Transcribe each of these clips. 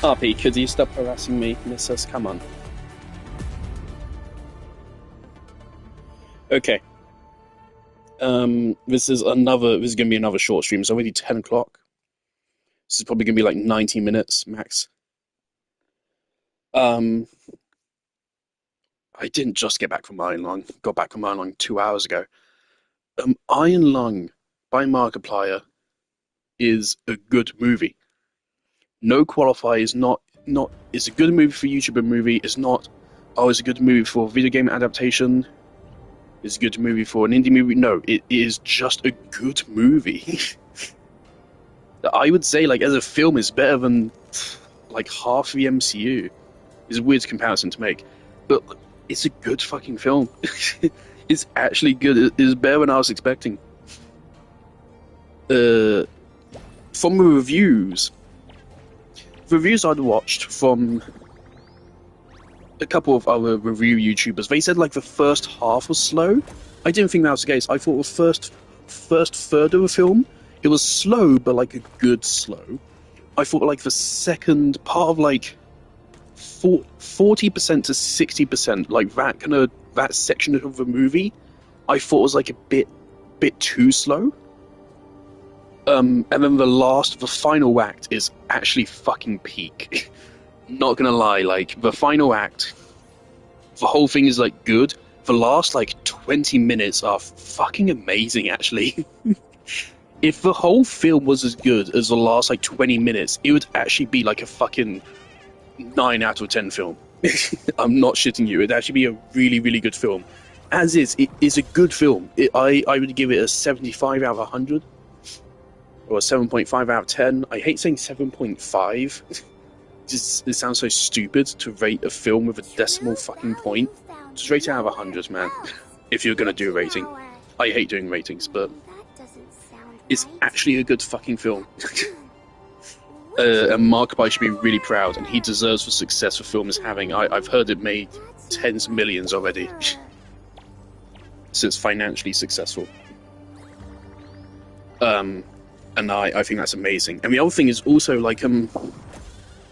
RP, could you stop harassing me, missus? Come on. Okay. This is going to be another short stream. It's already 10 o'clock. This is probably going to be like 90 minutes max. I didn't just get back from Iron Lung. Got back from Iron Lung 2 hours ago. Iron Lung by Markiplier is a good movie. No Qualify is not. It's a good movie for a YouTuber movie. It's not. Oh, it's a good movie for a video game adaptation. It's a good movie for an indie movie. No, it is just a good movie. I would say, like, as a film, it's better than like half the MCU. It's a weird comparison to make, but it's a good fucking film. It's actually good. It's better than I was expecting. From the reviews I'd watched from a couple of other review YouTubers, they said like the first half was slow. I didn't think that was the case. I thought the first third of the film, it was slow, but like a good slow. I thought like the second part of like 40% to 60%, like that section of the movie, I thought was like a bit too slow. And then the final act is actually fucking peak. Not gonna lie, like, the final act, the whole thing is, like, good. The last, like, 20 minutes are fucking amazing, actually. If the whole film was as good as the last, like, 20 minutes, it would actually be, like, a fucking 9 out of 10 film. I'm not shitting you. It'd actually be a really, really good film. As is, it is a good film. I would give it a 75 out of 100. Or a 7.5 out of 10. I hate saying 7.5. It sounds so stupid to rate a film with a decimal fucking point. Just rate it out of 100, man. If you're gonna do a rating. I hate doing ratings, but it's actually a good fucking film. And Markiplier should be really proud, and he deserves the success the film is having. I've heard it made tens of millions already. So it's financially successful. And I think that's amazing. And the other thing is also, like,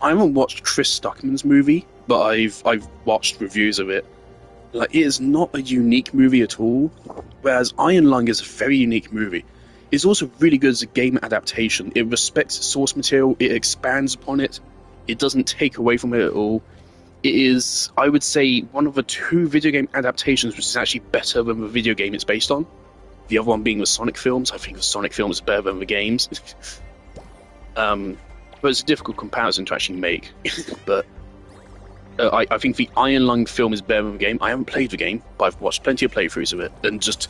I haven't watched Chris Stuckman's movie, but I've watched reviews of it. Like, it is not a unique movie at all, whereas Iron Lung is a very unique movie. It's also really good as a game adaptation. It respects its source material, it expands upon it, it doesn't take away from it at all. It is, I would say, one of the two video game adaptations which is actually better than the video game it's based on. The other one being the Sonic films. I think the Sonic films are better than the games. But it's a difficult comparison to actually make. But I think the Iron Lung film is better than the game. I haven't played the game, but I've watched plenty of playthroughs of it. And just,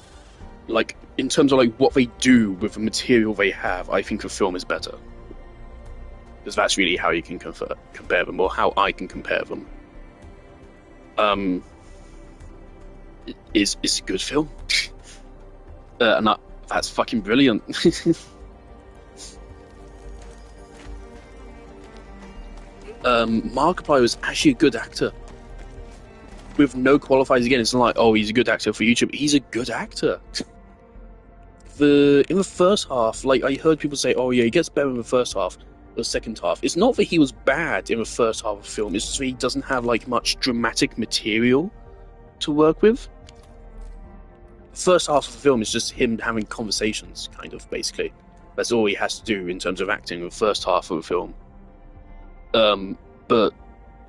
like, in terms of like what they do with the material they have, I think the film is better. Because that's really how you can compare them, or how I can compare them. It's a good film. And that's fucking brilliant. Markiplier was actually a good actor. With no qualifiers again, it's not like, oh, he's a good actor for YouTube. He's a good actor. In the first half, like, I heard people say, oh yeah, he gets better in the first half, the second half. It's not that he was bad in the first half of the film, it's just that he doesn't have, like, much dramatic material to work with. First half of the film is just him having conversations, kind of, basically. That's all he has to do in terms of acting in the first half of the film. But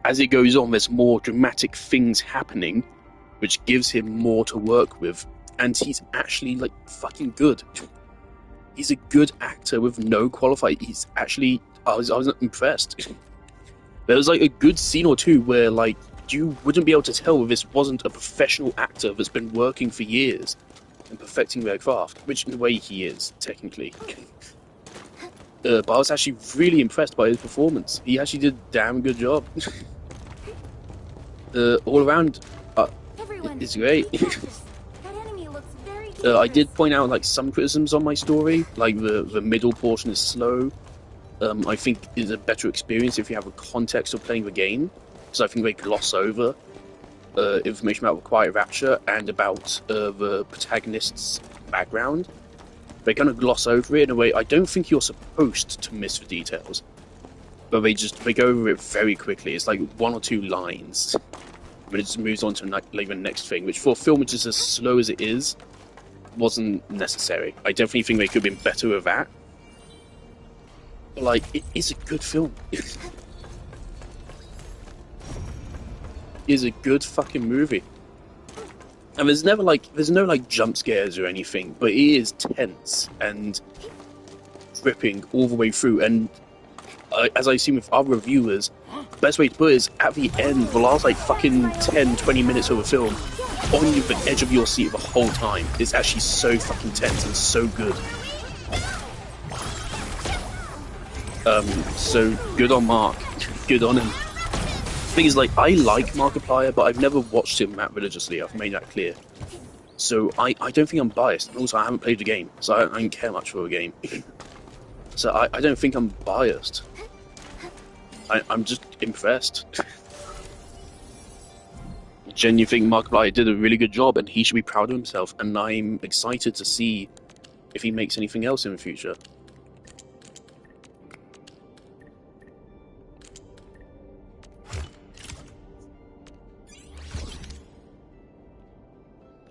as it goes on, there's more dramatic things happening, which gives him more to work with, and he's actually, like, fucking good. He's a good actor with no qualifier. He's actually, I was impressed. There was, like, a good scene or two where, like, you wouldn't be able to tell if this wasn't a professional actor that's been working for years and perfecting their craft, which in a way he is, technically. But I was actually really impressed by his performance. He actually did a damn good job. All around, it's great. I did point out, like, some criticisms on my story, like the middle portion is slow. I think it's a better experience if you have a context of playing the game. So I think they gloss over information about the Quiet Rapture and about the protagonist's background. They kind of gloss over it in a way. I don't think you're supposed to miss the details. but they go over it very quickly. It's like one or two lines, but it just moves on to like the next thing, which for a film which is as slow as it is, wasn't necessary. I definitely think they could have been better with that. But like, it is a good film. It is a good fucking movie. And there's no like jump scares or anything, but it is tense and gripping all the way through. And as I've seen with other reviewers, the best way to put it is at the end, the last like fucking 10-20 minutes of a film, on the edge of your seat the whole time. It's actually so fucking tense and so good. So good on Mark. Good on him. The thing is, like, I like Markiplier, but I've never watched him that religiously. I've made that clear. So I don't think I'm biased. And also, I haven't played the game, so I don't care much for a game. So I don't think I'm biased. I'm just impressed. I genuinely think Markiplier did a really good job, and he should be proud of himself. And I'm excited to see if he makes anything else in the future.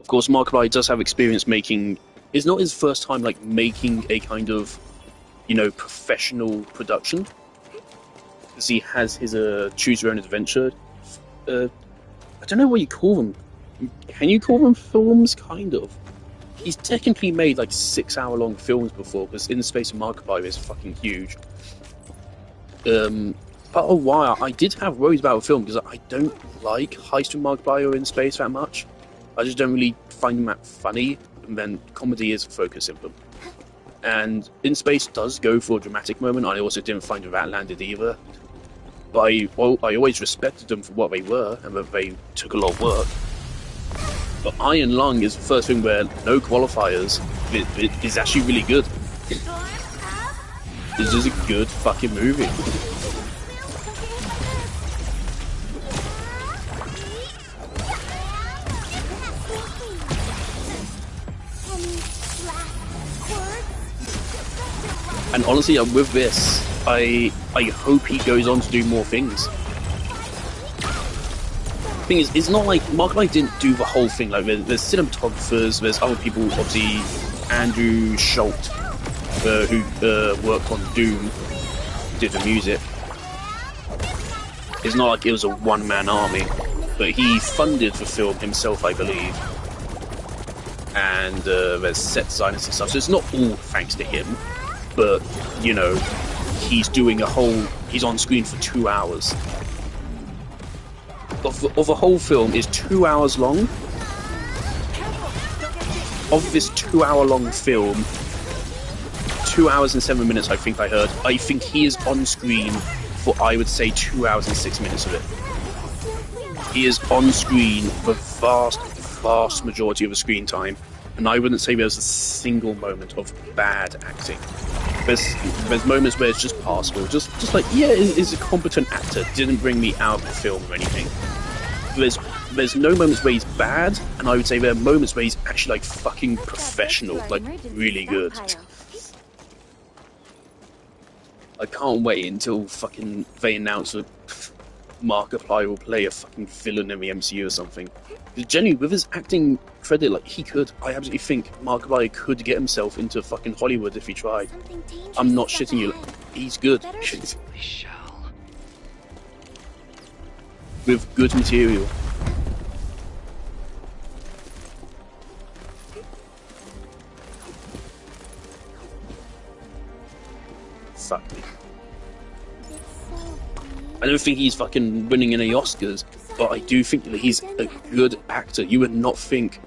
Of course, Markiplier does have experience making. It's not his first time like making a kind of, you know, professional production. Because he has his choose your own adventure. I don't know what you call them. Can you call them films? Kind of. He's technically made like 6-hour-long films before, because In the Space of Markiplier is fucking huge. But a while, I did have worries about a film because I don't like Heist with Markiplier in Space that much. I just don't really find them that funny, and then comedy is a focus in them. And In Space does go for a dramatic moment. I also didn't find that landed either. But I always respected them for what they were, and that they took a lot of work. But Iron Lung is the first thing where no qualifiers. It is actually really good. This is a good fucking movie. And honestly, with this, I hope he goes on to do more things. The thing is, it's not like Markiplier didn't do the whole thing. Like there's cinematographers, there's other people. Obviously, Andrew Schultz, who worked on Doom, did the music. It's not like it was a one-man army, but he funded the film himself, I believe. And there's set designers and stuff, so it's not all thanks to him. But, you know, he's on screen for 2 hours. Of a whole film is 2 hours long. Of this 2 hour long film, 2 hours and 7 minutes I think I heard, I think he is on screen for, I would say, 2 hours and 6 minutes of it. He is on screen for vast majority of the screen time. And I wouldn't say there's a single moment of bad acting. There's moments where it's just passable, just like, yeah, is a competent actor, didn't bring me out of the film or anything. There's no moments where he's bad, and I would say there are moments where he's actually like fucking professional, like really good. I can't wait until fucking they announce that Markiplier will play a fucking villain in the MCU or something. Genuinely, with his acting credit, like, he could. I absolutely think Markiplier could get himself into fucking Hollywood if he tried. I'm not shitting you. He's good. With good material. Fuck me. I don't think he's fucking winning any Oscars, but I do think that he's a good actor. You would not think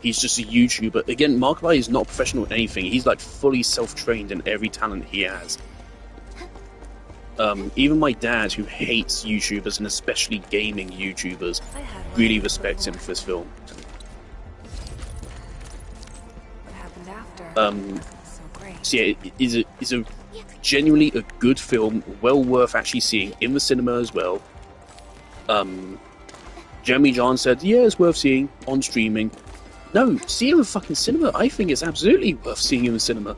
he's just a YouTuber. Again, Markiplier is not professional at anything. He's like fully self-trained in every talent he has. Even my dad, who hates YouTubers, and especially gaming YouTubers, really respects him for this film. So yeah, it is a genuinely a good film, well worth actually seeing in the cinema as well. Jeremy John said, yeah, it's worth seeing on streaming. No, see it in the fucking cinema. I think it's absolutely worth seeing in the cinema.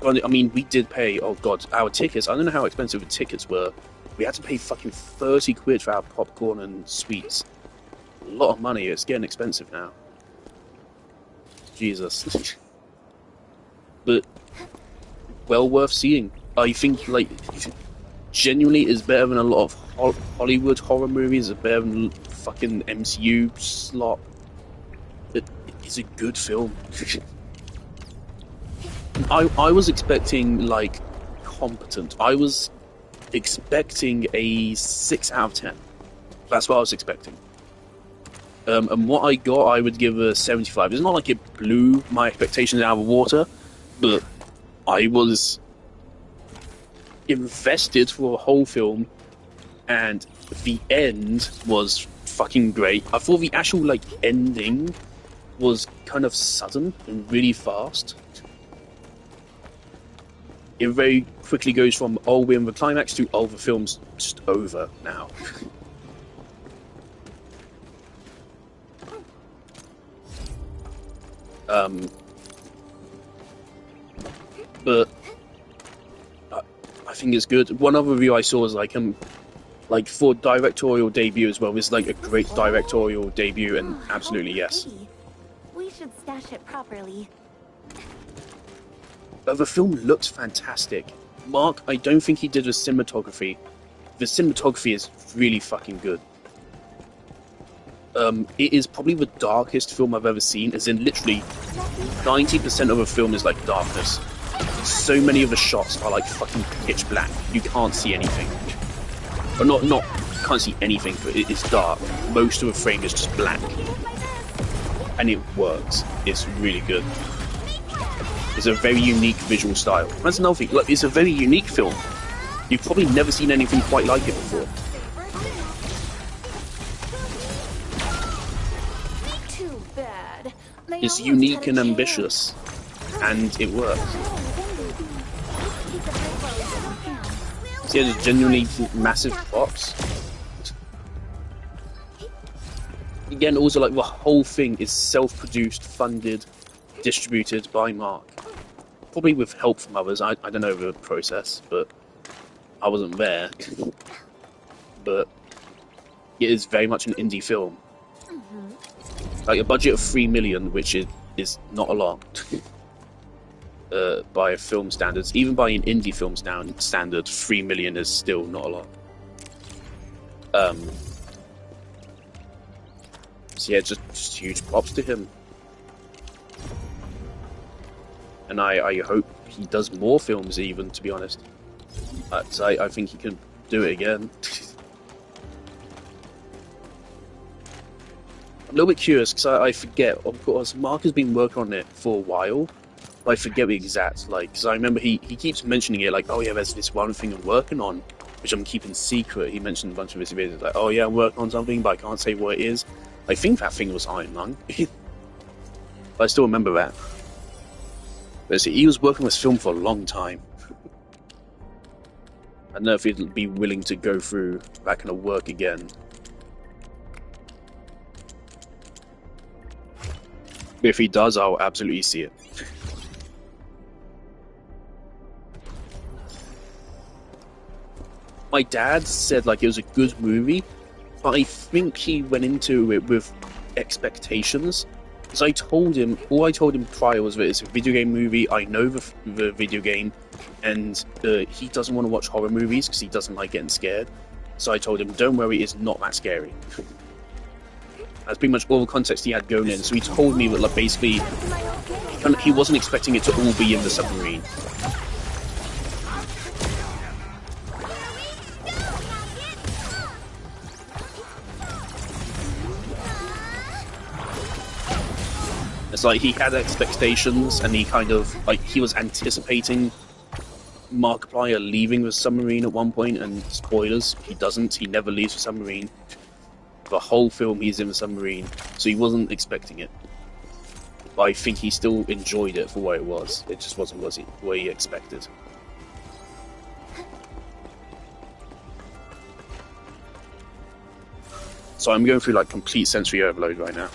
I mean, we did pay, oh god, our tickets, I don't know how expensive the tickets were. We had to pay fucking 30 quid for our popcorn and sweets. A lot of money, it's getting expensive now. Jesus. But, well worth seeing. I think, like, genuinely is better than a lot of Hollywood horror movies, it's better than fucking MCU slop. It is a good film. I was expecting, like, competent. I was expecting a 6 out of 10. That's what I was expecting. And what I got, I would give a 75. It's not like it blew my expectations out of the water, but I was invested for a whole film, and the end was fucking great. I thought the actual, like, ending was kind of sudden and really fast. It very quickly goes from, oh, we're in the climax, to, oh, the film's just over now. But I think it's good. One other review I saw was like for directorial debut as well. It's like a great directorial debut, and absolutely yes. We should stash it properly. But the film looks fantastic. Mark, I don't think he did the cinematography. The cinematography is really fucking good. It is probably the darkest film I've ever seen, as in literally 90% of the film is like darkness. So many of the shots are like fucking pitch black. You can't see anything. Or not can't see anything, but it is dark. Most of the frame is just black. And it works. It's really good. It's a very unique visual style. That's another thing. Look, it's a very unique film. You've probably never seen anything quite like it before. Too bad. It's unique and ambitious, and it works. See, there's genuinely massive props. Again, also, like, the whole thing is self-produced, funded, distributed by Mark. Probably with help from others. I don't know the process, but I wasn't there. But it is very much an indie film. Like a budget of 3 million, which is not a lot. By film standards, even by an indie film standard, 3 million is still not a lot. So yeah, just huge props to him. And I hope he does more films, even, to be honest. I think he can do it again. I'm a little bit curious, because I forget, of course, Mark has been working on it for a while, but I forget the exact, like, because I remember he keeps mentioning it, like, oh yeah, there's this one thing I'm working on, which I'm keeping secret. He mentioned a bunch of his videos, like, oh yeah, I'm working on something, but I can't say what it is. I think that thing was Iron Lung. But I still remember that. But see, he was working on this film for a long time. I don't know if he'd be willing to go through that kind of work again. But if he does, I'll absolutely see it. My dad said like it was a good movie, but I think he went into it with expectations. Because all I told him prior was that it's a video game movie, I know the video game, and he doesn't want to watch horror movies because he doesn't like getting scared. So I told him, don't worry, it's not that scary. That's pretty much all the context he had going in. So he told me that, like, basically, he wasn't expecting it to all be in the submarine. It's like he had expectations, and he kind of, like, he was anticipating Markiplier leaving the submarine at one point, and spoilers, he doesn't. He never leaves the submarine. The whole film he's in the submarine, so he wasn't expecting it. But I think he still enjoyed it for what it was. It just wasn't what he expected. So I'm going through like complete sensory overload right now.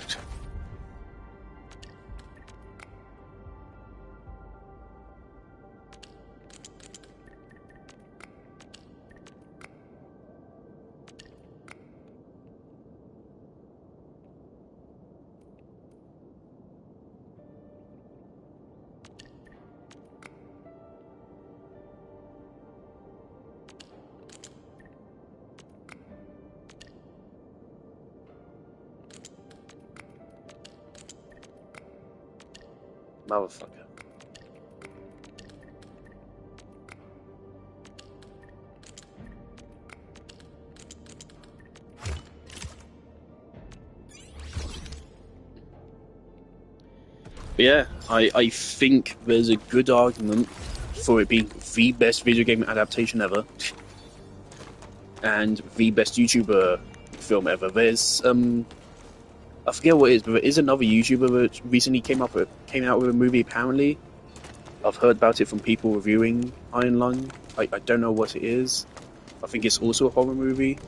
Motherfucker. But yeah, I think there's a good argument for it being the best video game adaptation ever. And the best YouTuber film ever. There's I forget what it is, but there is another YouTuber that recently came out with a movie. Apparently, I've heard about it from people reviewing Iron Lung. I don't know what it is. I think it's also a horror movie.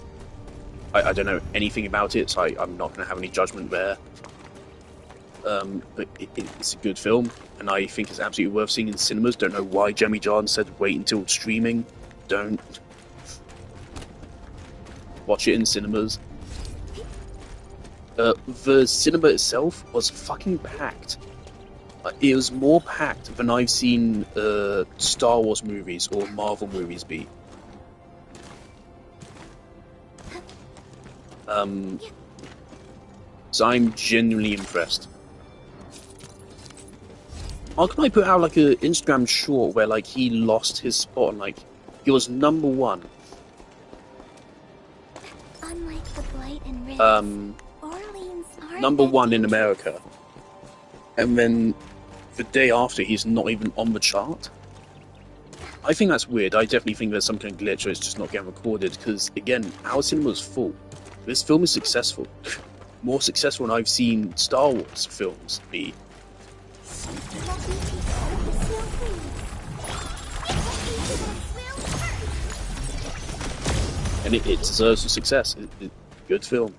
I don't know anything about it, so I'm not going to have any judgment there. But it's a good film, and I think it's absolutely worth seeing in cinemas. Don't know why Jemmy John said wait until streaming. Don't. Watch it in cinemas. The cinema itself was fucking packed. It was more packed than I've seen Star Wars movies or Marvel movies be. So I'm genuinely impressed. Arknights put out like an Instagram short where like he lost his spot and like he was number one. Unlike the Blight and Ritz, Orleans aren't Number that one in dangerous. America. And then the day after he's not even on the chart. I think that's weird. I definitely think there's some kind of glitch or it's just not getting recorded because again, our cinema's full. This film is successful. More successful than I've seen Star Wars films be. And it deserves the success. Good film.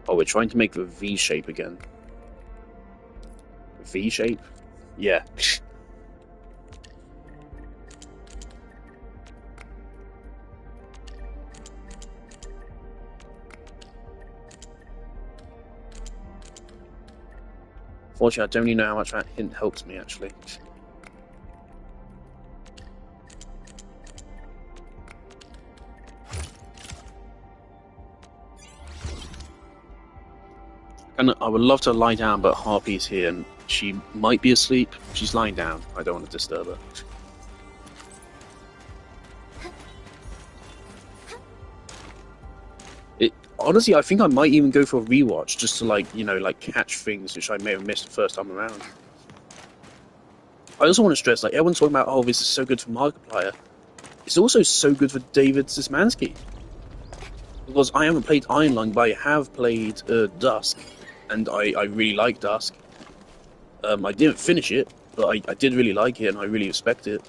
Oh, we're trying to make the V shape again. V shape? Yeah. Fortunately, I don't really know how much that hint helps me, actually. And I would love to lie down, but Harpy's here, and she might be asleep. She's lying down. I don't want to disturb her. Honestly, I think I might even go for a rewatch, just to, like, you know, like, catch things which I may have missed the first time around. I also want to stress, like, everyone's talking about, oh, this is so good for Markiplier. It's also so good for David Szymanski. Because I haven't played Iron Lung, but I have played Dusk, and I really like Dusk. I didn't finish it, but I did really like it, and I really respect it.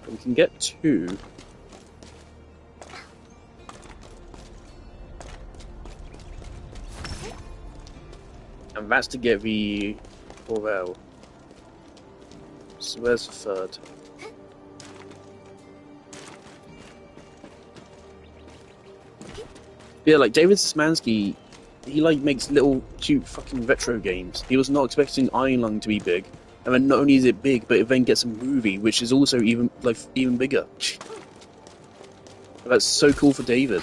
We can get two. And that's to get the Corel. So where's the third? Yeah, like David Szymanski, he like makes little cute fucking retro games. He was not expecting Iron Lung to be big, And then not only is it big, but it then gets a movie, which is also even bigger. That's so cool for David.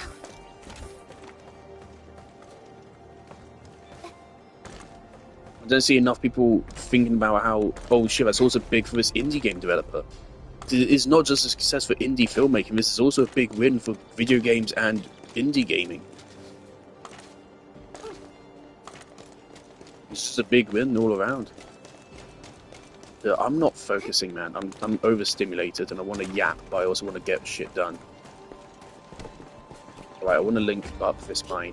I don't see enough people thinking about how, oh shit, that's also big for this indie game developer. It's not just a success for indie filmmaking, this is also a big win for video games and indie gaming. It's just a big win all around. Yeah, I'm not focusing, man. I'm overstimulated and I want to yap, but I also want to get shit done. Alright, I want to link up this mine.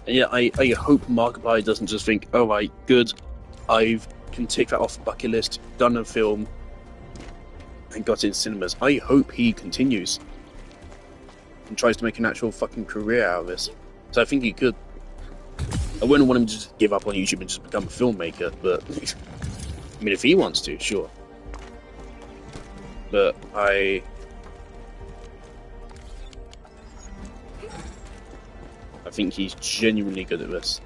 Yeah, I hope Markiplier doesn't just think, oh right, good, I can take that off the bucket list, done a film, and got it in cinemas. I hope he continues and tries to make an actual fucking career out of this. So I think he could. I wouldn't want him to just give up on YouTube and just become a filmmaker, but I mean, if he wants to, sure. But I think he's genuinely good at this.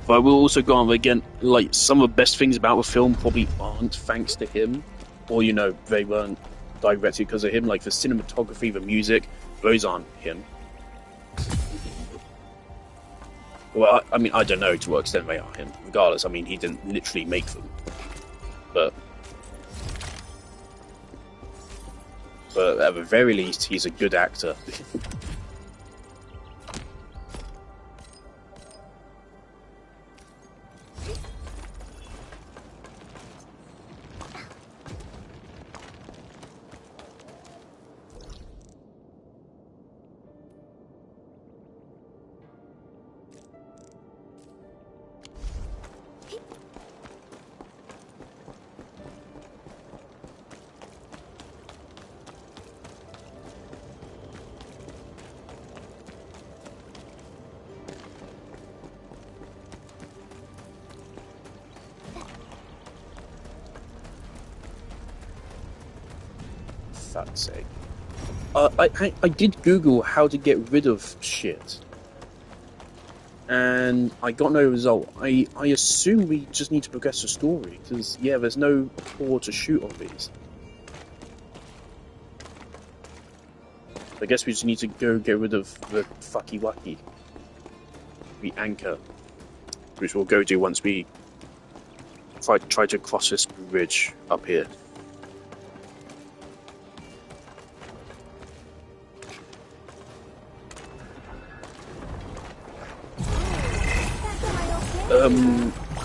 But I will also go on again, like, some of the best things about the film probably aren't thanks to him, or, you know, they weren't directed because of him, like the cinematography, the music, those aren't him. Well, I mean, I don't know to what extent they are him. Regardless, I mean, he didn't literally make them. But at the very least, he's a good actor. Fuck's sake. I did Google how to get rid of shit, and I got no result. I assume we just need to progress the story, because, yeah, there's no core to shoot on these. I guess we just need to go get rid of the fucky wucky, the anchor, which we'll go do once we try to cross this bridge up here.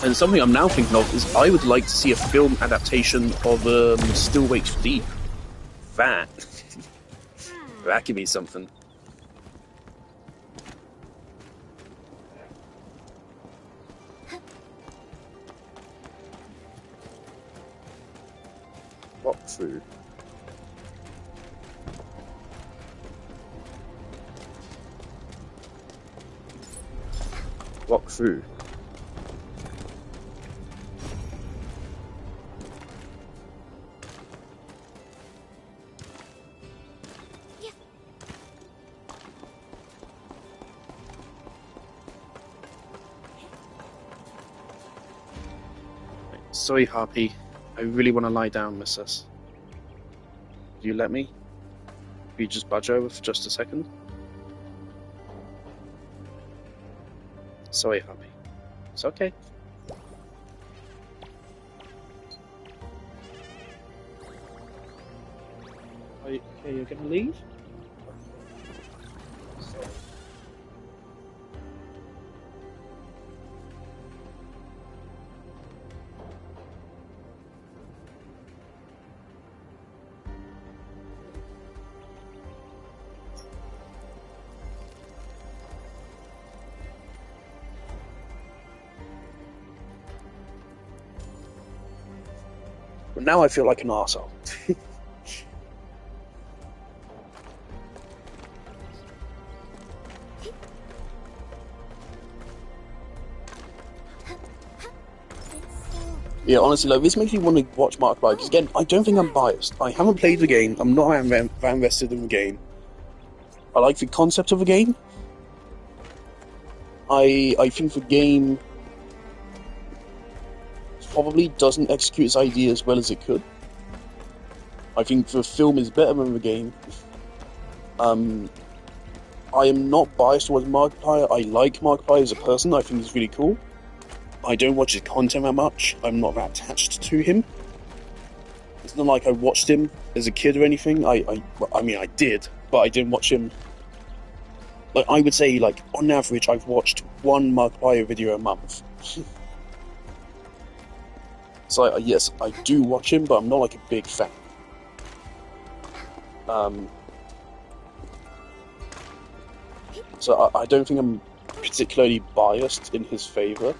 And something I'm now thinking of is I would like to see a film adaptation of Still Wakes Deep. That could be something. Walk through. Walk through. Sorry, Harpy. I really want to lie down, missus. Do you let me? Will you just budge over for just a second? Sorry, Harpy. It's okay. Okay, you're gonna leave? But now I feel like an arsehole. Yeah, honestly, like, this makes me want to watch Markiplier, because again, I don't think I'm biased. I haven't played the game, I'm not that invested in the game. I like the concept of the game. I think the game probably doesn't execute its idea as well as it could. I think the film is better than the game. I am not biased towards Markiplier. I like Markiplier as a person. I think he's really cool. I don't watch his content that much. I'm not that attached to him. It's not like I watched him as a kid or anything. I mean, I did, but I didn't watch him. Like, I would say, like, on average, I've watched one Markiplier video a month. So, yes, I do watch him, but I'm not, like, a big fan. So I don't think I'm particularly biased in his favour.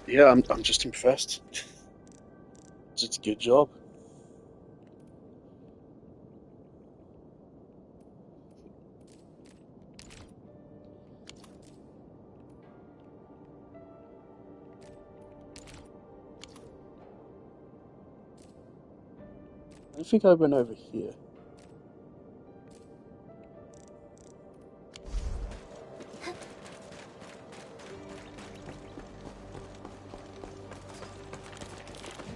Yeah, I'm just impressed. Just a good job. I think I went over here.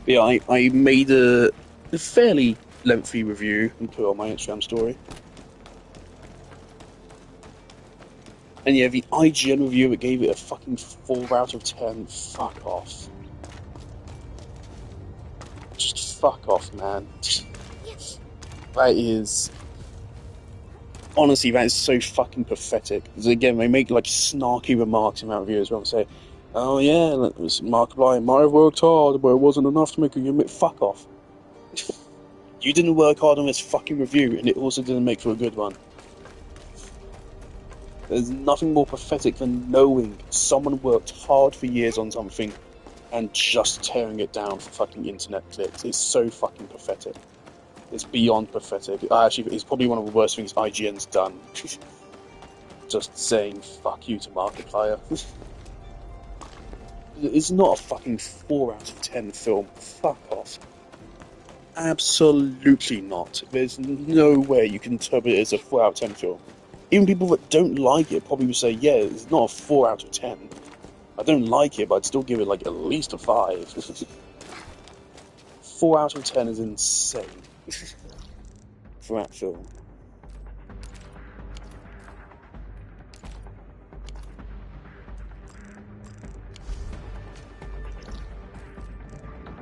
But yeah, I made a fairly lengthy review and put it on my Instagram story. And yeah, the IGN review, it gave it a fucking 4 out of 10. Fuck off. Just fuck off, man. That is... Honestly, that is so fucking pathetic. Because again, they make like snarky remarks in that review as well. Say, oh yeah, it was Markiplier might have worked hard, but it wasn't enough to make a good... Fuck off. You didn't work hard on this fucking review, and it also didn't make for a good one. There's nothing more pathetic than knowing someone worked hard for years on something and just tearing it down for fucking internet clicks. It's so fucking pathetic. It's beyond pathetic. Actually, it's probably one of the worst things IGN's done. Just saying fuck you to Markiplier. It's not a fucking 4 out of 10 film. Fuck off. Absolutely not. There's no way you can interpret it as a 4 out of 10 film. Even people that don't like it probably would say, yeah, it's not a 4 out of 10. I don't like it, but I'd still give it like at least a 5. 4 out of 10 is insane for that film.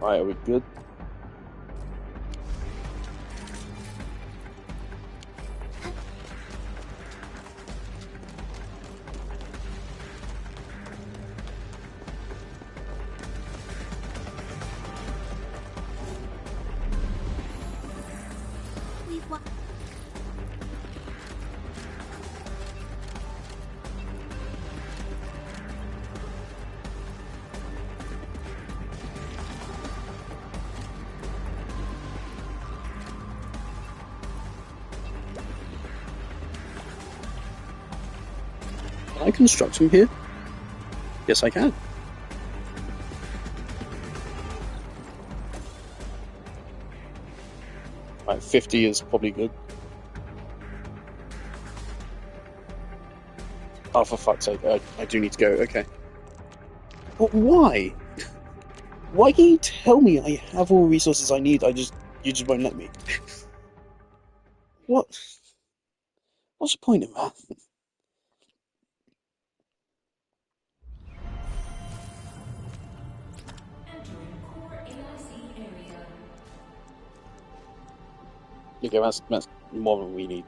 Alright, are we good? Can I construct from here? Yes, I can. Right, 50 is probably good. Oh, for fuck's sake, I do need to go, okay. But why? Why can you tell me I have all the resources I need, you just won't let me? What? What's the point of that? Okay, that's more than we need.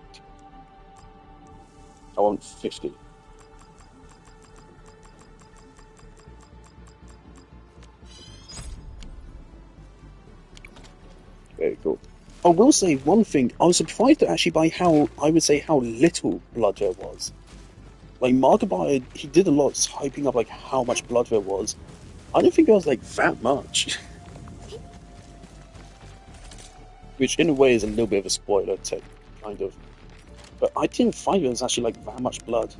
I want 50. Very cool. I will say one thing. I was surprised actually by how I would say how little blood there was. Like Markiplier, he did a lot hyping up like how much blood there was. I don't think it was like that much, which in a way is a little bit of a spoiler, kind of. But I didn't find there was actually like that much blood.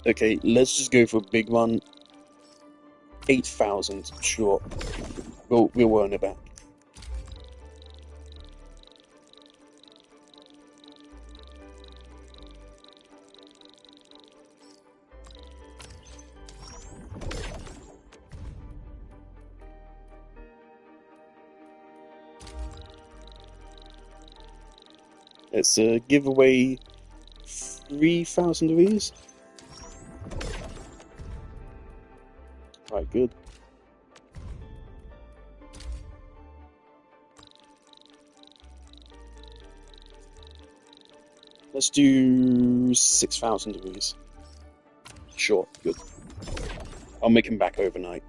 Okay, let's just go for a big one. 8,000, sure. We'll earn it back. Let's give away 3,000 of these. Right, good. Let's do 6,000 of these. Sure, good. I'll make him back overnight.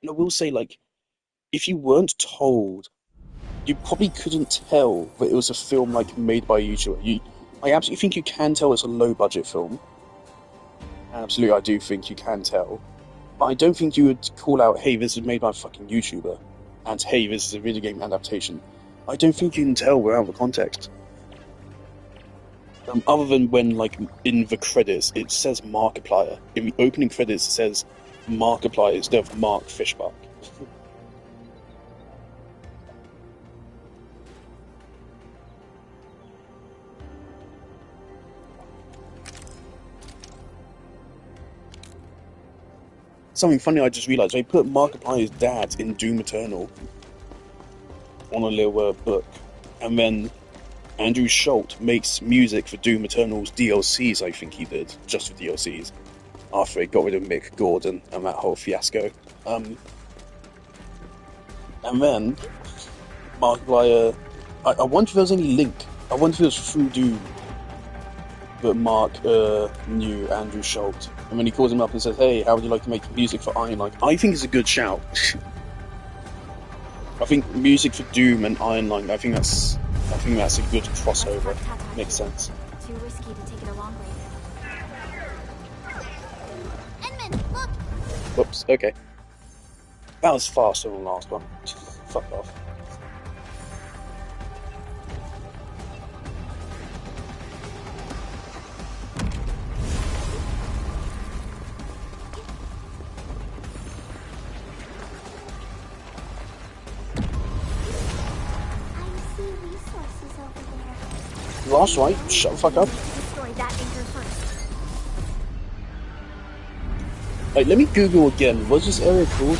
And I will say, like, if you weren't told, you probably couldn't tell that it was a film like made by a YouTuber. I absolutely think you can tell it's a low budget film. Absolutely, I do think you can tell. But I don't think you would call out, hey, this is made by a fucking YouTuber, and hey, this is a video game adaptation. I don't think you can tell without the context. Other than when, like, in the credits, it says Markiplier. In the opening credits, it says Markiplier instead of Mark Fishbach. Something funny I just realised, they put Markiplier's dad in Doom Eternal on a little book, and then Andrew Schultz makes music for Doom Eternal's DLCs, I think he did, just for DLCs, after he got rid of Mick Gordon and that whole fiasco. And then Markiplier, I wonder if there's any link. I wonder if it was through Doom that Mark knew Andrew Schultz. And when he calls him up and says, hey, how would you like to make music for Iron Lung? I think it's a good shout. I think music for Doom and Iron Lung, I think that's a good crossover. Makes sense. Too risky to take it a long way. Edmund, look! Whoops, okay. That was faster than the last one. Fuck off. I see resources over there. Last right, shut the fuck up. Destroy that anchor first. Like, let me Google again. What's this area called?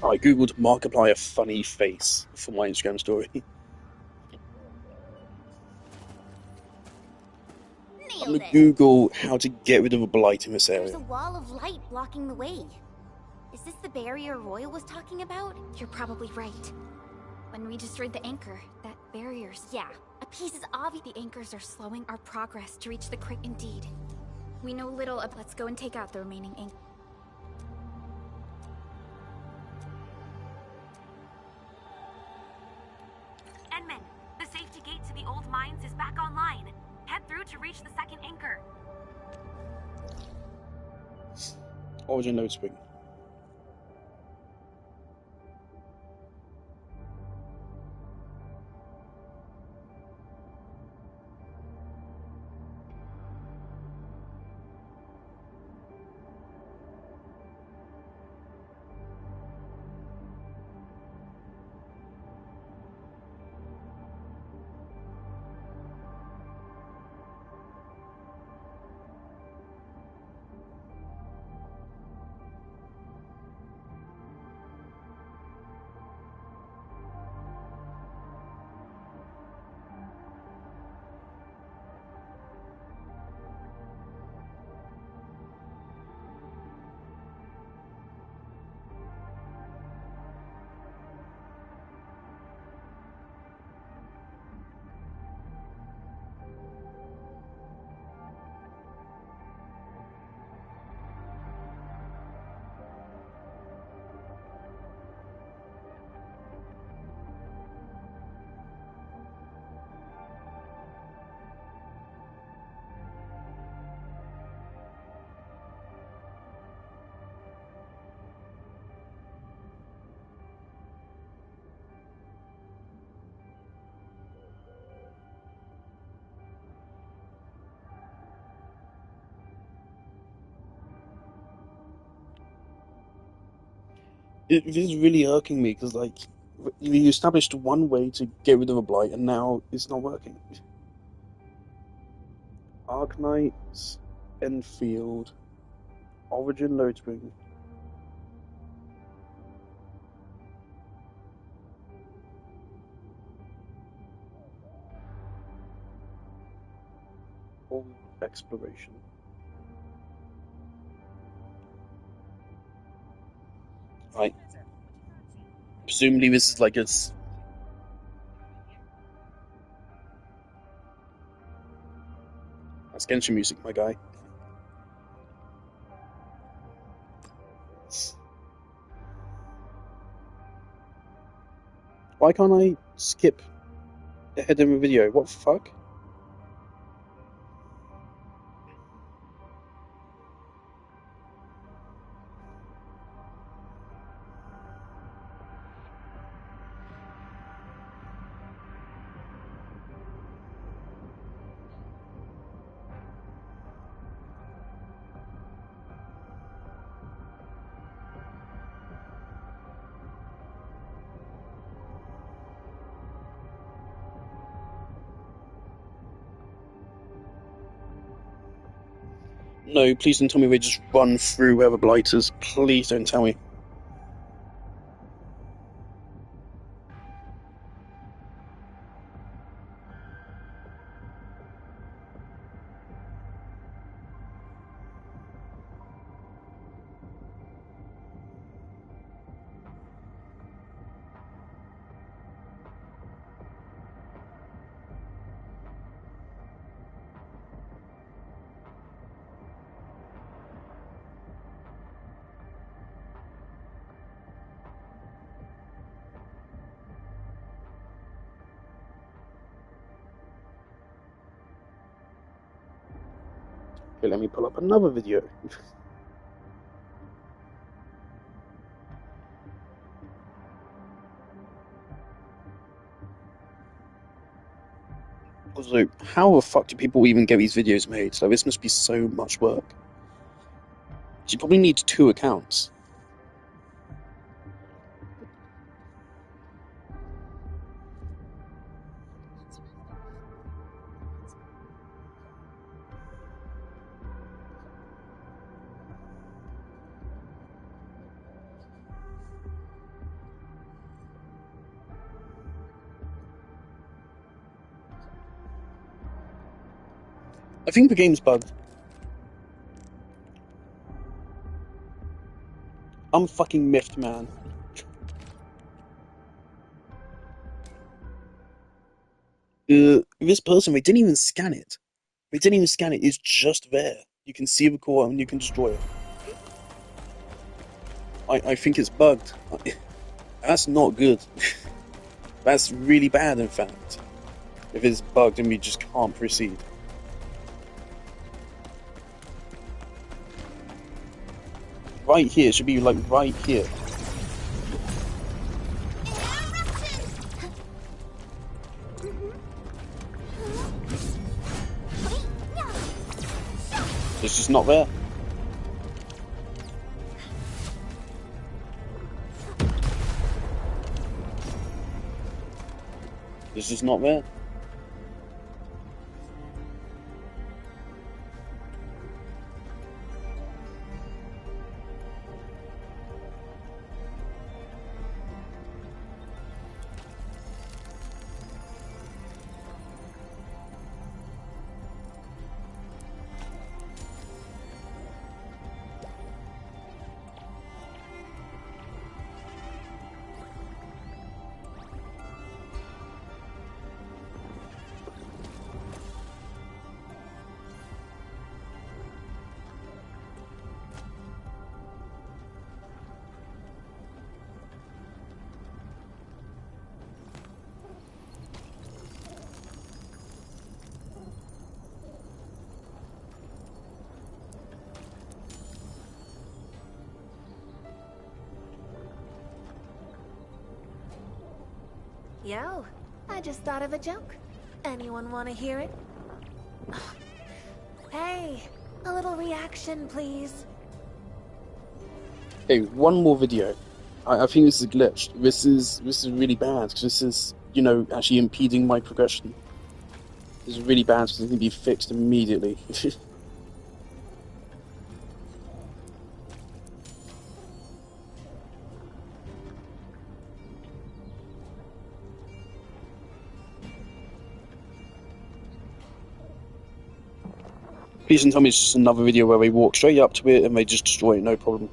I googled Markiplier funny face for my Instagram story. I'm Nailed gonna it. Google how to get rid of a blight in this There's area. a wall of light blocking the way. Is this the barrier Royal was talking about? You're probably right. When we destroyed the anchor, that barrier's... Yeah, a piece is obvious. The anchors are slowing our progress to reach the crate indeed. We know little of... Let's go and take out the remaining anchor. Edmund, the safety gate to the old mines is back online. Head through to reach the second anchor. Origin node spring. It is really irking me because, like, you established one way to get rid of a blight, and now it's not working. Arknights, Endfield, Origin load screen. All exploration. Right. Presumably, this is like a. That's Genshin music, my guy. Why can't I skip ahead in the video? What the fuck? No, please don't tell me we just run through where the blight is. Please don't tell me. Okay, let me pull up another video. Also, how the fuck do people even get these videos made? So this must be so much work. She probably needs 2 accounts. I think the game's bugged. I'm fucking miffed, man. This person, they didn't even scan it. They didn't even scan it. It's just there. You can see the core and you can destroy it. I think it's bugged. That's not good. That's really bad, in fact. If it's bugged and we just can't proceed. Right here, it should be like right here. It's just not there. It's just not there. Yo, I just thought of a joke. Anyone want to hear it? Hey, a little reaction, please. Okay, one more video. I think this is glitched. This is really bad because this is, you know, actually impeding my progression. This is really bad because it can be fixed immediately. Please don't tell me it's just another video where they walk straight up to it and they just destroy it, no problem.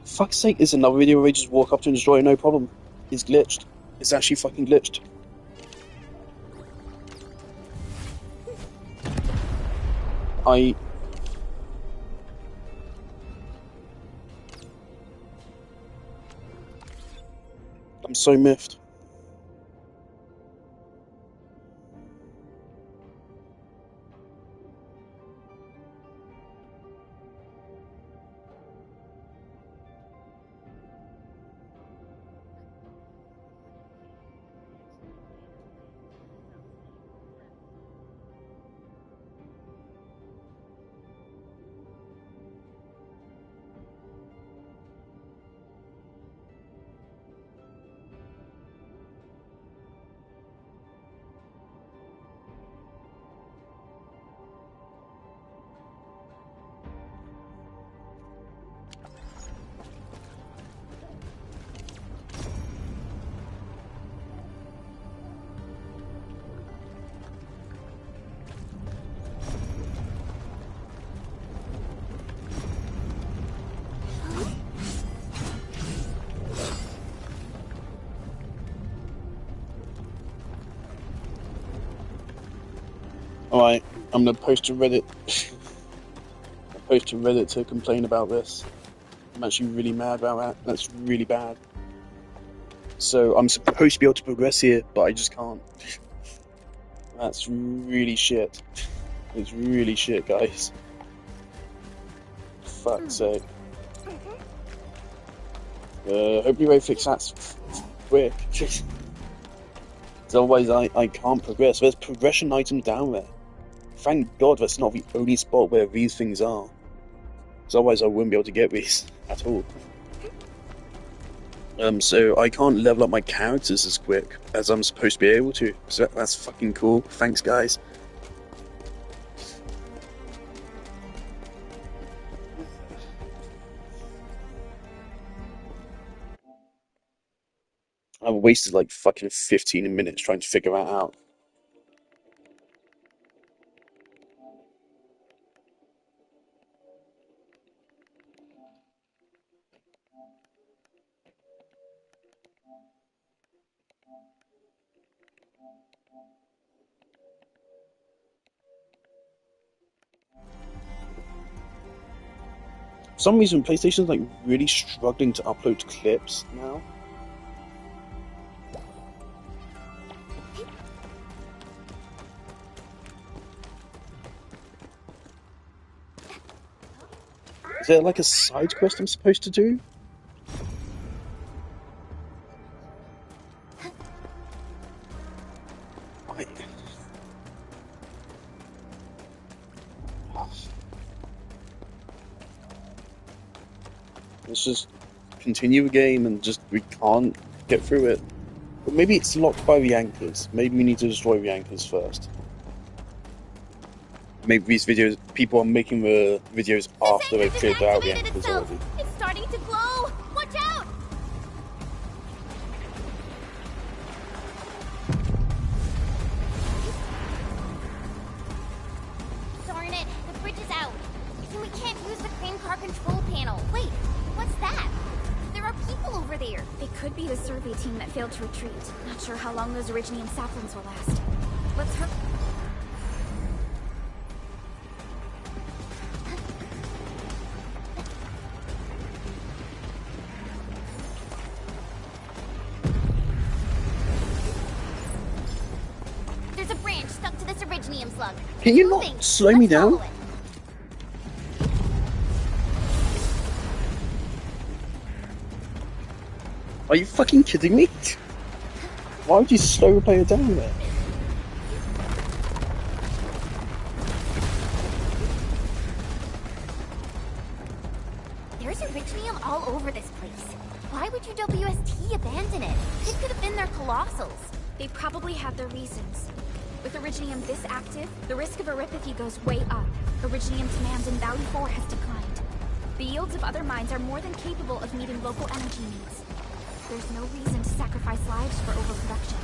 Fuck's sake, there's another video where they just walk up to it and destroy it, no problem. It's glitched. It's actually fucking glitched. I'm so miffed. Alright, I'm gonna post to Reddit. Post to Reddit to complain about this. I'm actually really mad about that. That's really bad. So I'm supposed to be able to progress here, but I just can't. That's really shit. It's really shit, guys. Fuck's sake. Hopefully they fix that quick. Otherwise I can't progress. There's progression items down there. Thank God that's not the only spot where these things are. Because otherwise I wouldn't be able to get these at all. So I can't level up my characters as quick as I'm supposed to be able to. So that's fucking cool. Thanks, guys. I've wasted like fucking 15 minutes trying to figure that out. For some reason, PlayStation's like really struggling to upload clips now. Is there like a side quest I'm supposed to do? Let's just continue the game and just we can't get through it. But maybe it's locked by the anchors. Maybe we need to destroy the anchors first. Maybe these videos, people are making the videos after they've cleared out the anchors already. It's starting to glow! Watch out! Darn it, the bridge is out. And we can't use the crane car control panel. Wait, what's that? There are people over there. It could be the survey team that failed to retreat. Not sure how long those Originium saplings will last. Let's hurry. There's a branch stuck to this Originium slug. Can you not slow me down? Are you fucking kidding me? Why would you slow the player down there? There's Originium all over over this place. Why would UWST abandon it? It could have been their colossals. They probably had their reasons. With Originium this active, the risk of eripathy goes way up. Originium demand in Valley 4 has declined. The yields of other mines are more than capable of meeting local energy needs. There's no reason to sacrifice lives for overproduction.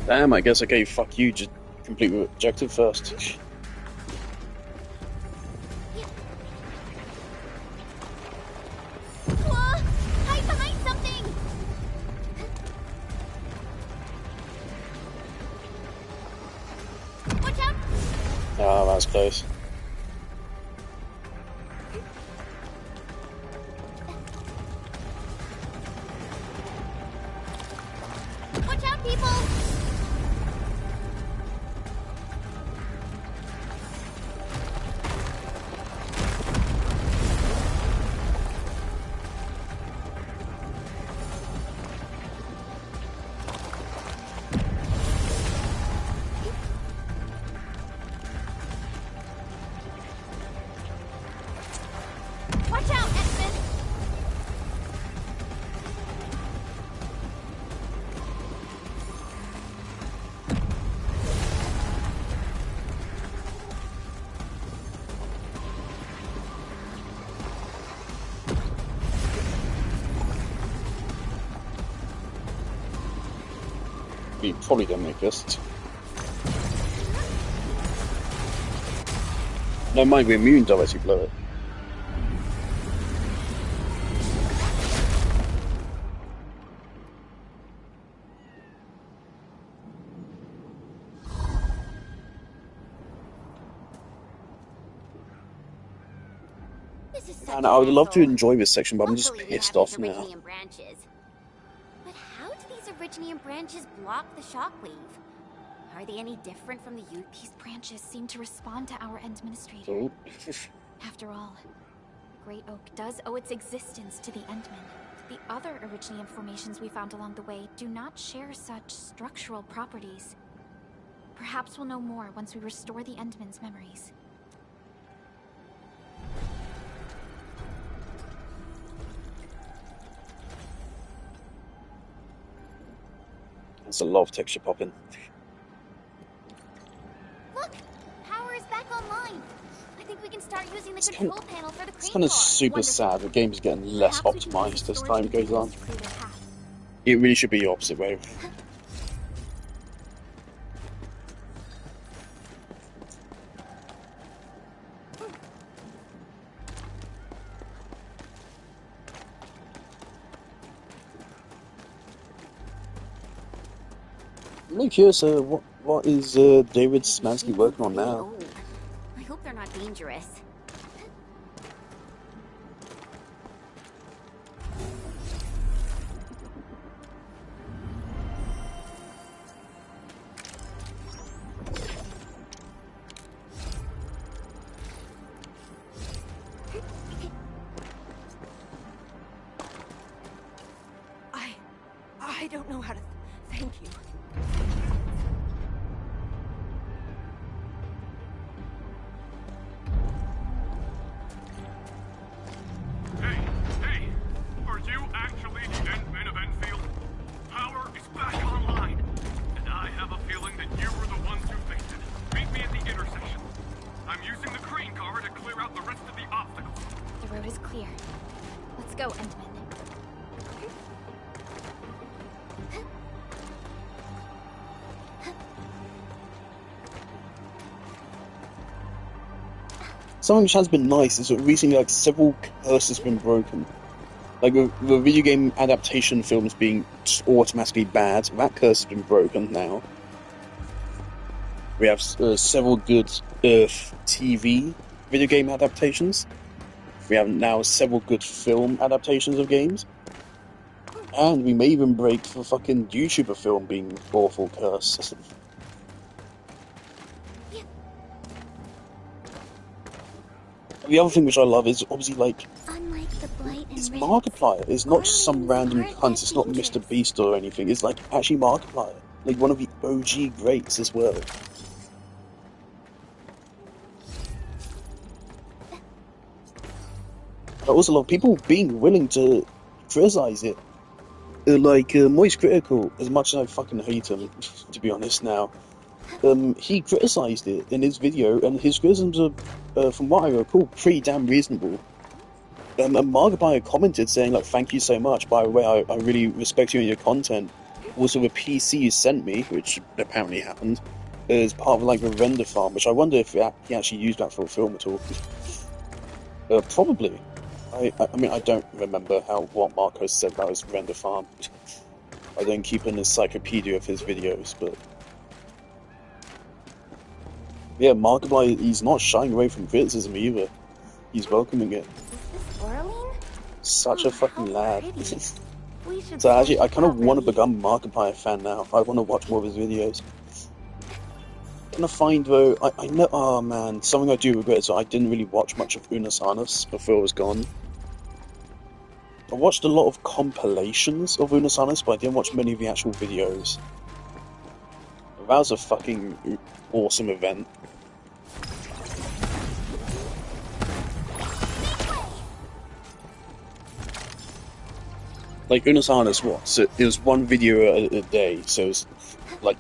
Damn, I guess I gave fuck you just complete objective first. Hide behind something! Watch out! Ah, that was close. Watch out, people! Watch out, X-Men! You probably don't make this. No mind, we're immune to unless you blow it. This is such And I would love to hassle. enjoy this section, but I'm just Luckily, we pissed have off these now. Originium branches. But how do these Originium branches block the shockwave? Are they any different from the youth? These branches seem to respond to our Endministrator. Oh. After all, the Great Oak does owe its existence to the Endmen. The other Originium formations we found along the way do not share such structural properties. Perhaps we'll know more once we restore the Endmen's memories. There's a lot of texture popping. Look! Power is back online! I think we can start using the control panel for the crane It's kind of car. super Wonderful. sad. The game's getting less Perhaps we can use optimized the as storage time goes on. containers to clear their path. It really should be the opposite way. I'm really curious, what is David Szymanski working on now? Old. I hope they're not dangerous. I don't know how to thank you. Hey, are you actually the Endmen of Endfield? Power is back online, and I have a feeling that you were the ones who fixed it. Meet me at the intersection. I'm using the crane car to clear out the rest of the obstacles. The road is clear. Let's go, Endman. Something which has been nice is that recently, like, several curses have been broken. Like, the video game adaptation films being just automatically bad, that curse has been broken now. We have several good TV video game adaptations. We have now several good film adaptations of games. And we may even break for fucking YouTuber film being awful curse. The other thing which I love is obviously like it's Markiplier. It's not just some random cunt. It's not Mr. Beast or anything. It's like actually Markiplier, like one of the OG greats as well. I also love people being willing to criticize it. Moist Critical, as much as I fucking hate him, to be honest now, he criticized it in his video, and his criticisms are, from what I recall, pretty damn reasonable. And Markiplier commented saying, like, thank you so much, by the way, I really respect you and your content. Also, the PC you sent me, which apparently happened, is part of, like, the render farm, which I wonder if he actually used that for a film at all. Probably. I mean, I don't remember what Marco said about his render farm. I don't keep an encyclopedia of his videos, but... yeah, Markiplier, he's not shying away from criticism either. He's welcoming it. Such a fucking lad. So actually, I kind of want to become a Markiplier fan now. I want to watch more of his videos. I'm gonna find though, I know, oh man, something I do regret is I didn't really watch much of Unasanas before it was gone. I watched a lot of compilations of Unasanas, but I didn't watch many of the actual videos. That was a fucking awesome event. Like, Unasanas, what? So it was one video a day, so it's like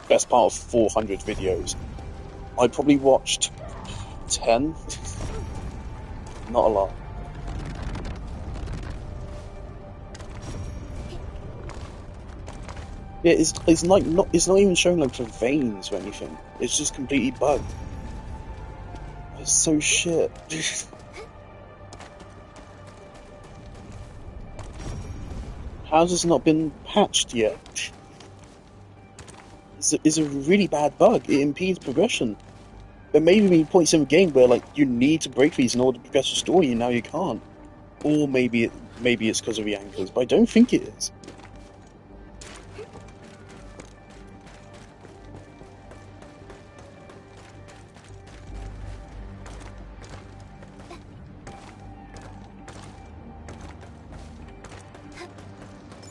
best part of 400 videos. I probably watched 10. Not a lot. Yeah, it's like it's not even showing like the veins or anything. It's just completely bugged. It's so shit. How's this not been patched yet? It's a really bad bug. It impedes progression. There may be points in the game where like you need to break these in order to progress the story, and now you can't. Or maybe it's because of the anchors, but I don't think it is.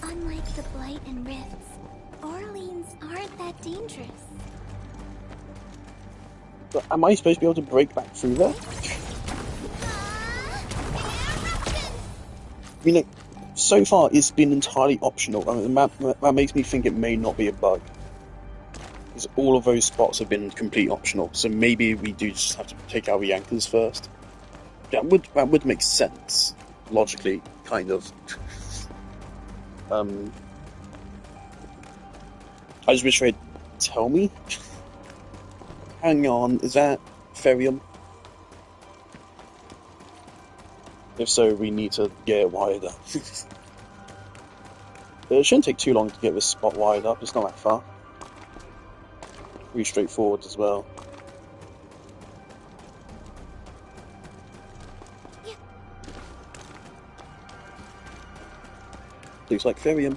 Unlike the Blight and Rifts, Orleans aren't that dangerous. But am I supposed to be able to break back through there? I mean, like, so far it's been entirely optional. I mean, that makes me think it may not be a bug. Because all of those spots have been complete optional, so maybe we do just have to take out the anchors first. That would make sense, logically, kind of. I just wish they'd tell me. Hang on, is that Therium? If so, we need to get it wired up. It shouldn't take too long to get this spot wired up, it's not that far. Pretty straightforward as well. Looks like Therium.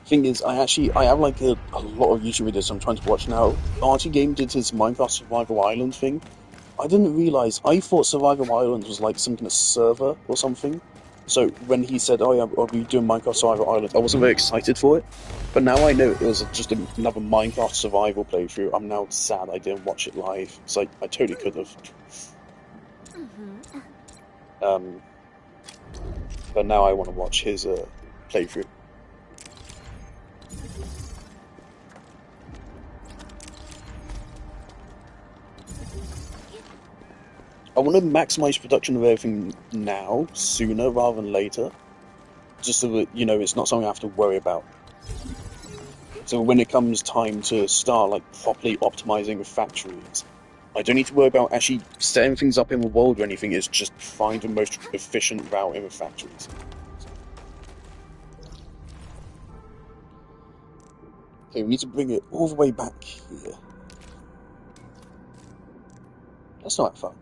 Thing is, I have like a lot of YouTube videos I'm trying to watch now. Archie Game did his Minecraft Survival Island thing. I didn't realise, I thought Survival Island was like some kind of server or something. So when he said, oh yeah, I'll be doing Minecraft Survival Island, I wasn't very excited for it. But now I know it was just another Minecraft survival playthrough. I'm now sad I didn't watch it live. It's like, I totally could have. But now I want to watch his playthrough. I want to maximize production of everything now, sooner rather than later. Just so that, you know, it's not something I have to worry about. So when it comes time to start like properly optimizing the factories, I don't need to worry about actually setting things up in the world or anything. It's just find the most efficient route in the factories. Okay, we need to bring it all the way back here. That's not that far.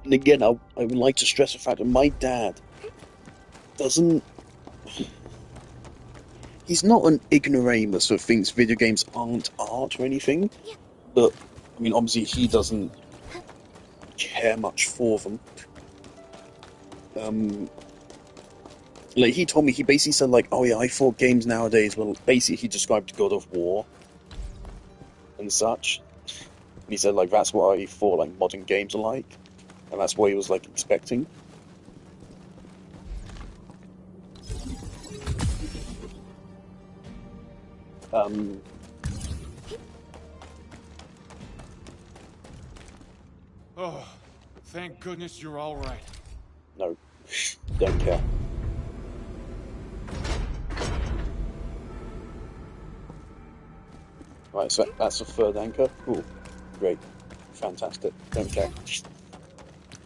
And again, I would like to stress the fact that my dad doesn't... He's not an ignoramus who thinks video games aren't art or anything, but, I mean, obviously he doesn't care much for them. Like, he told me, he basically said, like, oh yeah, I thought games nowadays, well, basically he described God of War and such. And he said, like, that's what I thought, like, modern games are like. And that's what he was, like, expecting. Oh, thank goodness you're all right. No, don't care. Right, so that's the third anchor. Cool. Great. Fantastic. Don't care.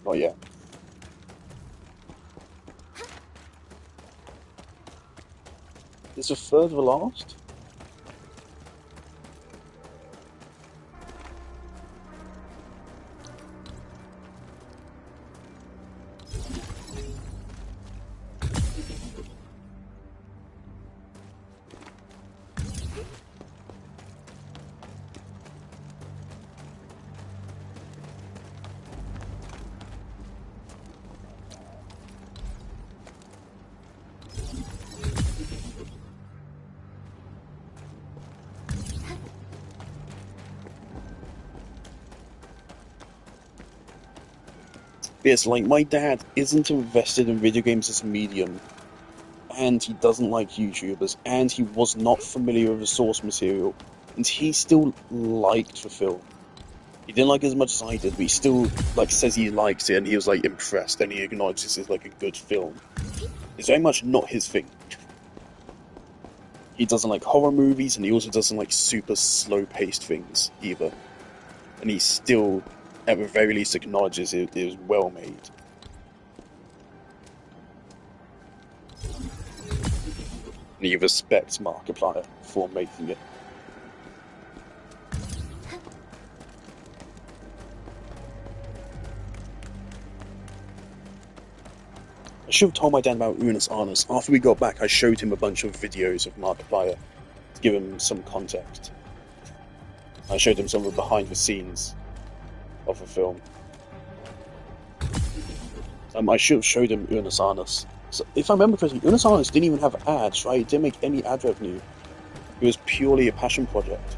Not yet. Is the third the last? Yes, like, my dad isn't invested in video games as a medium, and he doesn't like YouTubers, and he was not familiar with the source material, and he still liked the film. He didn't like it as much as I did, but he still, like, says he likes it, and he was, like, impressed, and he acknowledges this is, like, a good film. It's very much not his thing. He doesn't like horror movies, and he also doesn't like super slow-paced things, either. And he still, at the very least, acknowledges it is well made. And he respects Markiplier for making it. I should have told my dad about Unus Annus. After we got back, I showed him a bunch of videos of Markiplier to give him some context. I showed him some of the behind the scenes of the film. I should have showed him Unus Annus. So, if I remember correctly, Unus Annus didn't even have ads, right? It didn't make any ad revenue. It was purely a passion project.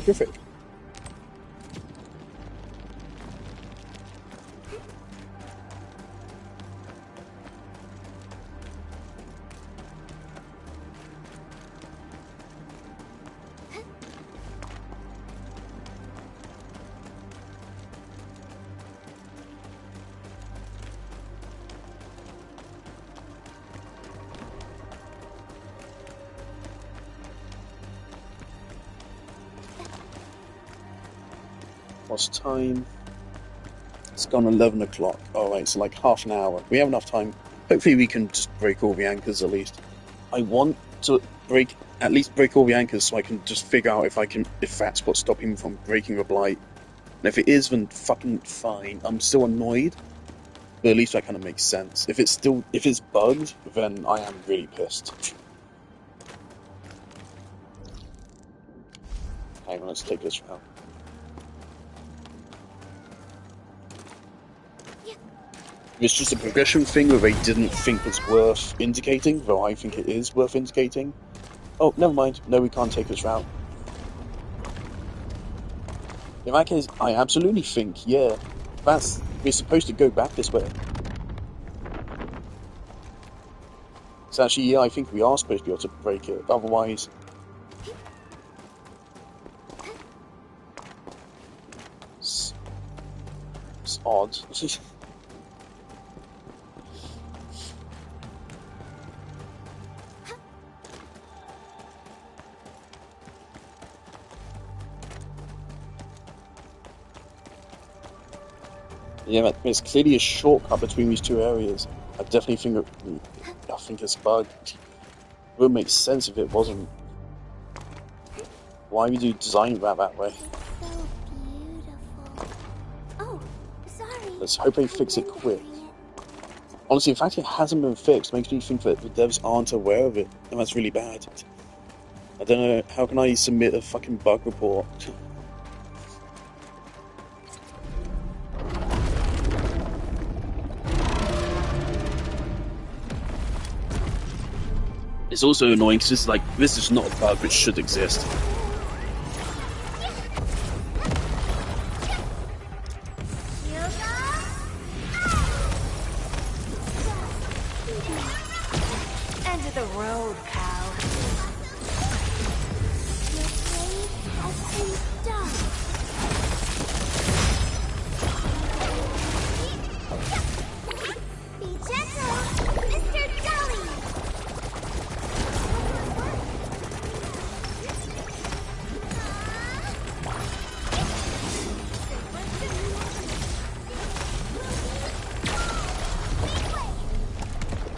Terrific. What's time? It's gone 11 o'clock. Alright, so like half an hour. We have enough time. Hopefully we can just break all the anchors at least. I want to at least break all the anchors so I can just figure out if that's what's stopping me from breaking the blight. And if it is, then fucking fine. I'm still annoyed, but at least that kind of makes sense. If it's bugged, then I am really pissed. Hang on, let's take this route. It's just a progression thing that they didn't think was worth indicating, though I think it is worth indicating. Oh, never mind. No, we can't take this route. In that case, I absolutely think, yeah, we're supposed to go back this way. So actually, yeah, I think we are supposed to be able to break it. Otherwise, it's odd. Yeah, there's clearly a shortcut between these two areas. I definitely think it's bugged. It would make sense if it wasn't. Why would you design that way? It's so beautiful. Oh, sorry. Let's hope they fix it quick. Honestly, the fact it hasn't been fixed makes me think that the devs aren't aware of it, and that's really bad. I don't know, how can I submit a fucking bug report? It's also annoying because it's like, this is not a bug which should exist. End of the road, pal. Your blade has been done. Be gentle, Mr. Jolly.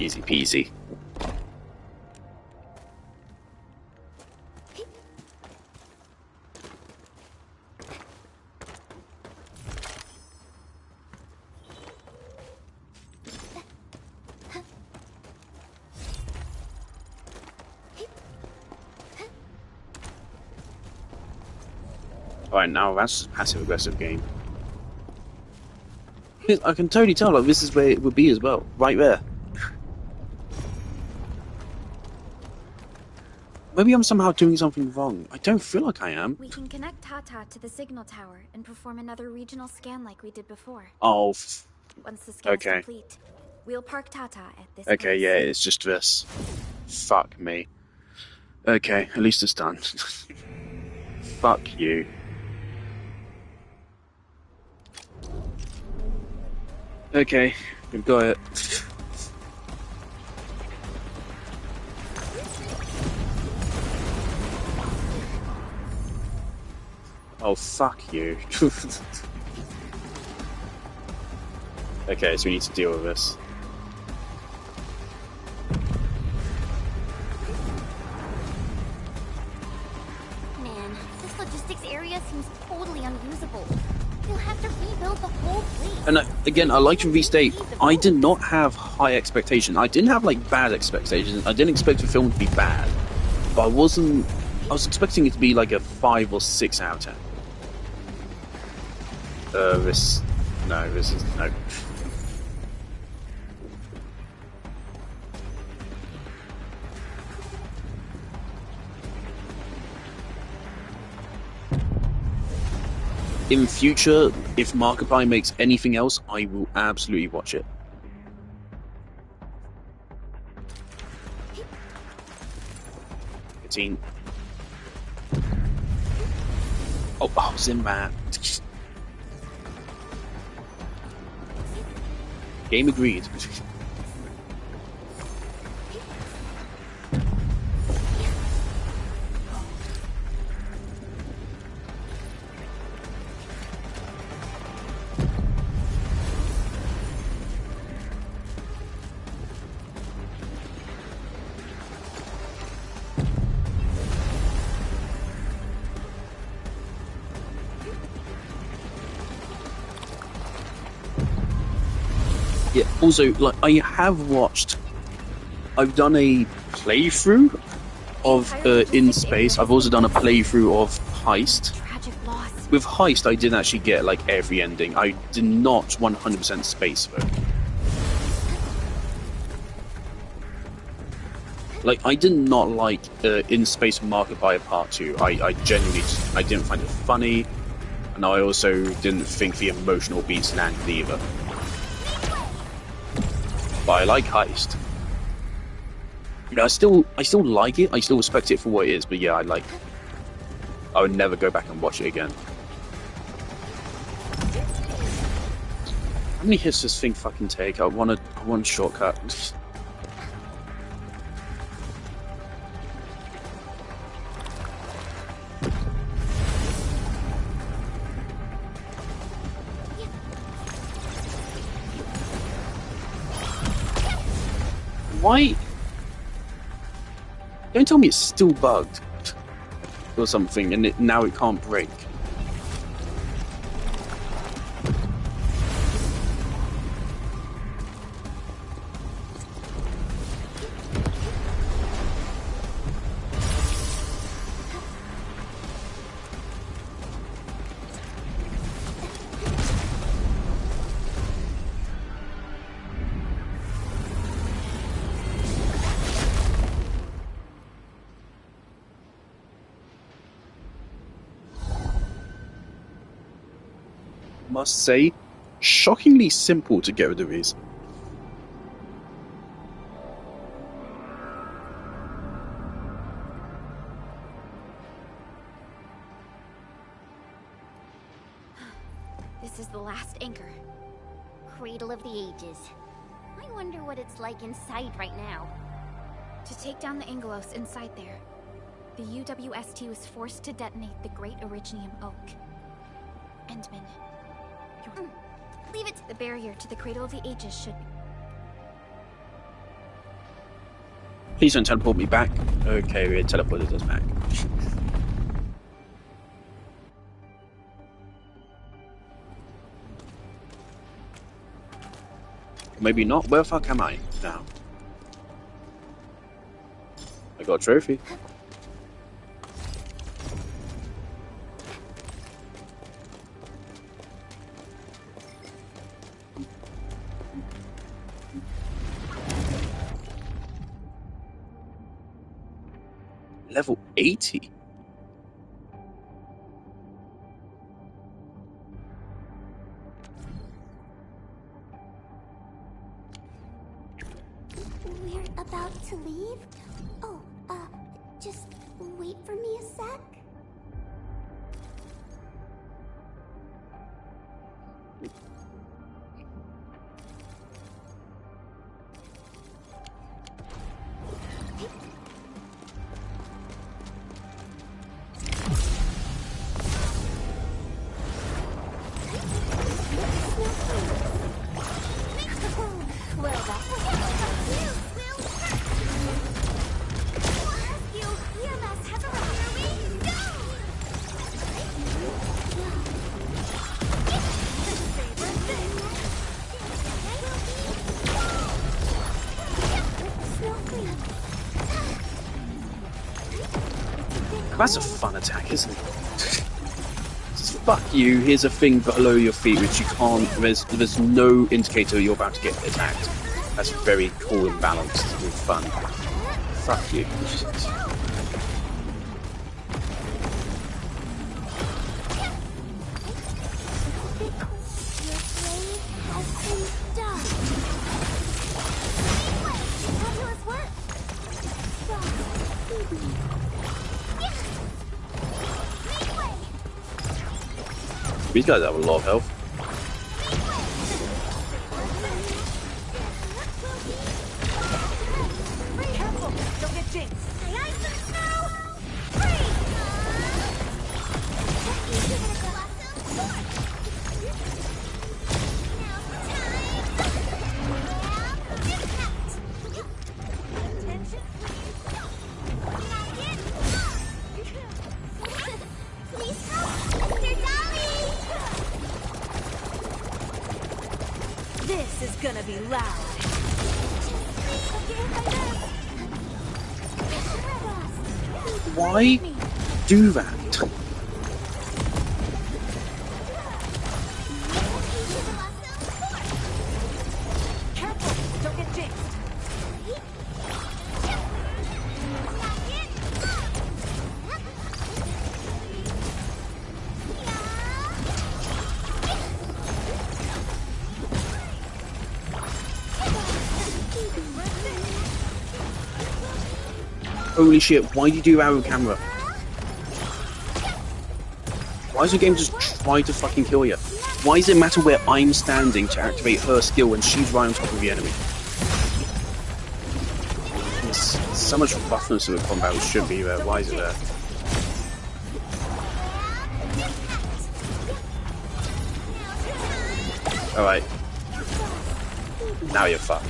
Easy peasy. Alright, now that's a passive-aggressive game. I can totally tell, like, this is where it would be as well. Right there. Maybe I'm somehow doing something wrong. I don't feel like I am. We can connect Tata to the signal tower and perform another regional scan like we did before. Oh, Once the scan okay. is complete, we'll park Tata at this Okay, place. yeah, it's just this. Fuck me. Okay, at least it's done. Fuck you. Okay, we've got it. Oh, fuck you. Okay, so we need to deal with this. Man, this logistics area seems totally unusable. You'll have to rebuild the whole place. And again, I like to restate, I did not have high expectations. I didn't have, like, bad expectations. I didn't expect the film to be bad. But I was expecting it to be, like, a 5 or 6 out of 10. No. In future, if Markiplier makes anything else, I will absolutely watch it. Oh, Zimbat. Game agreed. Yeah, also, like, I've done a playthrough of In Space. I've also done a playthrough of Heist. Tragic loss. With Heist, I didn't actually get like every ending. I did not 100% space though. Like, I did not like In Space Markiplier Part 2. I genuinely I didn't find it funny, and I also didn't think the emotional beats landed either. But I like Heist. You know, I still like it. I still respect it for what it is. But yeah, I would never go back and watch it again. How many hits does this thing fucking take? I want a shortcut. Why? Don't tell me it's still bugged or something, and now it can't break. Must say, shockingly simple to get rid of these. This is the last anchor. Cradle of the Ages. I wonder what it's like inside right now. To take down the Angelos inside there, the UWST was forced to detonate the Great Originium Oak. Endman. Leave it. The barrier to the Cradle of the Ages should be... Please don't teleport me back. Okay, we teleported us back. Maybe not. Where the fuck am I now? I got a trophy. Level 80? We're about to leave? Oh, just wait for me a sec. That's a fun attack, isn't it? Just fuck you, here's a thing below your feet which you can't, there's no indicator you're about to get attacked. That's very cool and balanced and fun. Fuck you. These guys have a lot of health. This is gonna be loud. Why do that? Careful! Don't get jinxed! Holy shit, why do you do arrow camera? Why does the game just try to fucking kill you? Why does it matter where I'm standing to activate her skill when she's right on top of the enemy? There's so much roughness in the combat which should be there. Why is it there? Alright. Now you're fucked.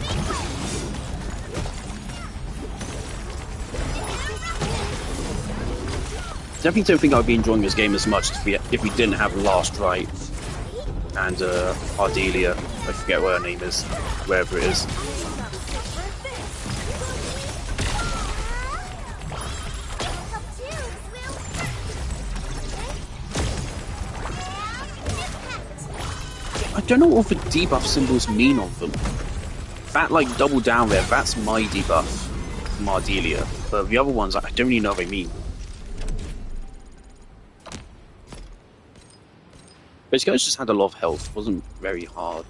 Definitely don't think I'd be enjoying this game as much if we didn't have Last Right and Ardelia. I forget what her name is, wherever it is. I don't know what the debuff symbols mean on them. That like double down there, that's my debuff from Ardelia. But the other ones, I don't really know what they mean. This guy just had a lot of health, it wasn't very hard.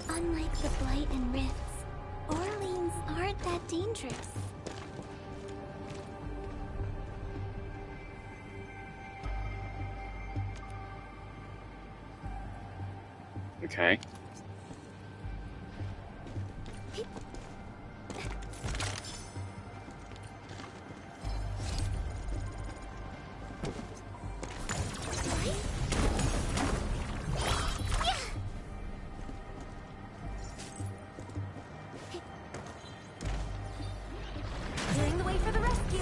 Unlike the Blight and Rifts, Orleans aren't that dangerous. Okay. Clearing the way for the rescue.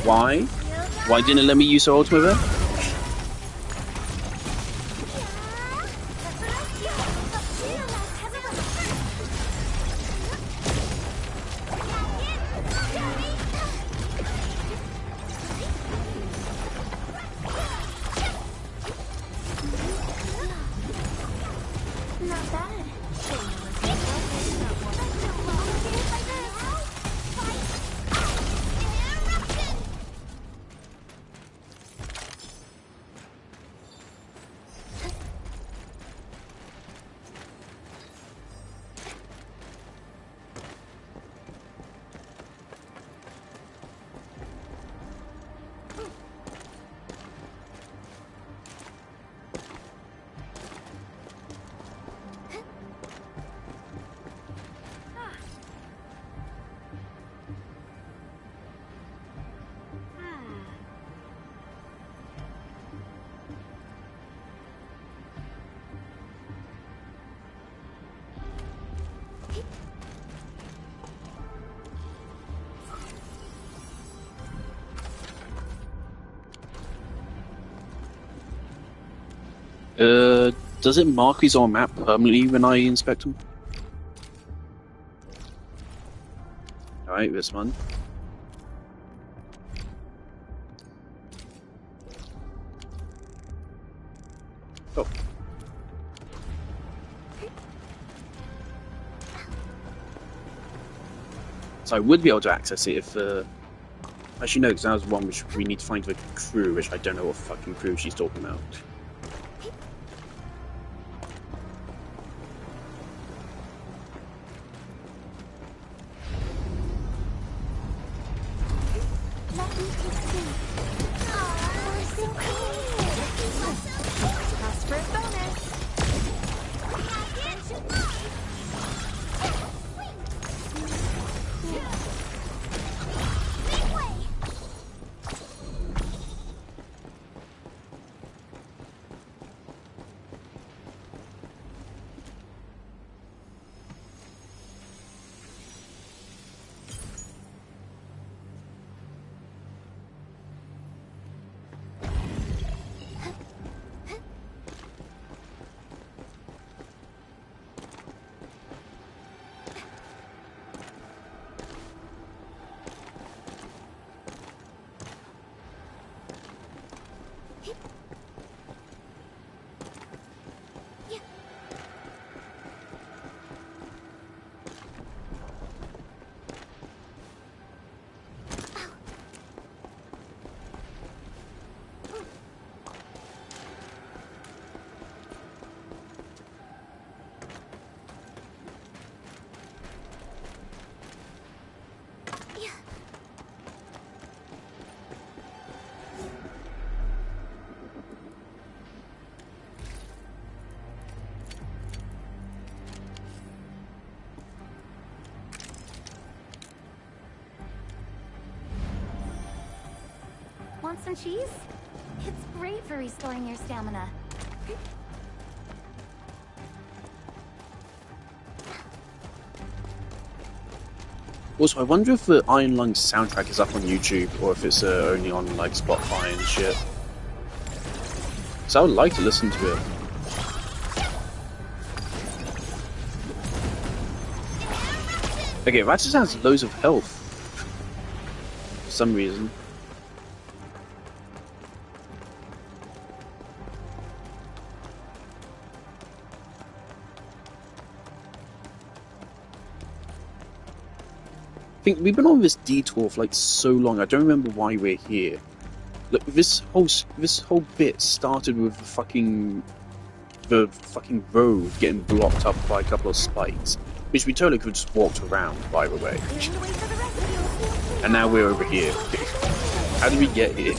Why? Why didn't it let me use her ultimate then? Not bad. Does it mark these on map permanently when I inspect them? Alright, this one. Oh. So I would be able to access it if, actually no, because that was one which we need to find the crew, which I don't know what fucking crew she's talking about. Want some cheese? It's great for restoring your stamina. Also, I wonder if the Iron Lungs soundtrack is up on YouTube or if it's only on like Spotify and shit. So I would like to listen to it. Okay, that just has loads of health for some reason. I think we've been on this detour for like so long. I don't remember why we're here. Look, this whole bit started with the fucking road getting blocked up by a couple of spikes, which we totally could have just walked around, by the way. And now we're over here. How did we get here?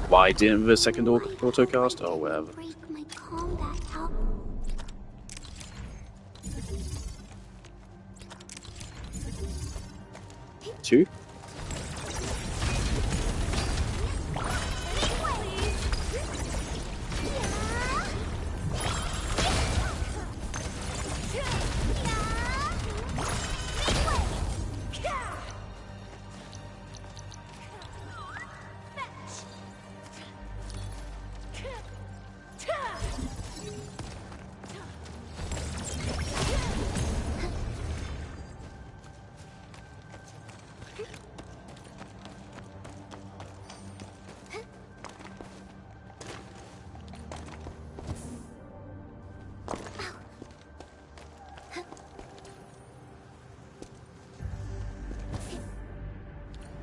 Why didn't the second autocast? Oh, whatever. Break my combat out. 2.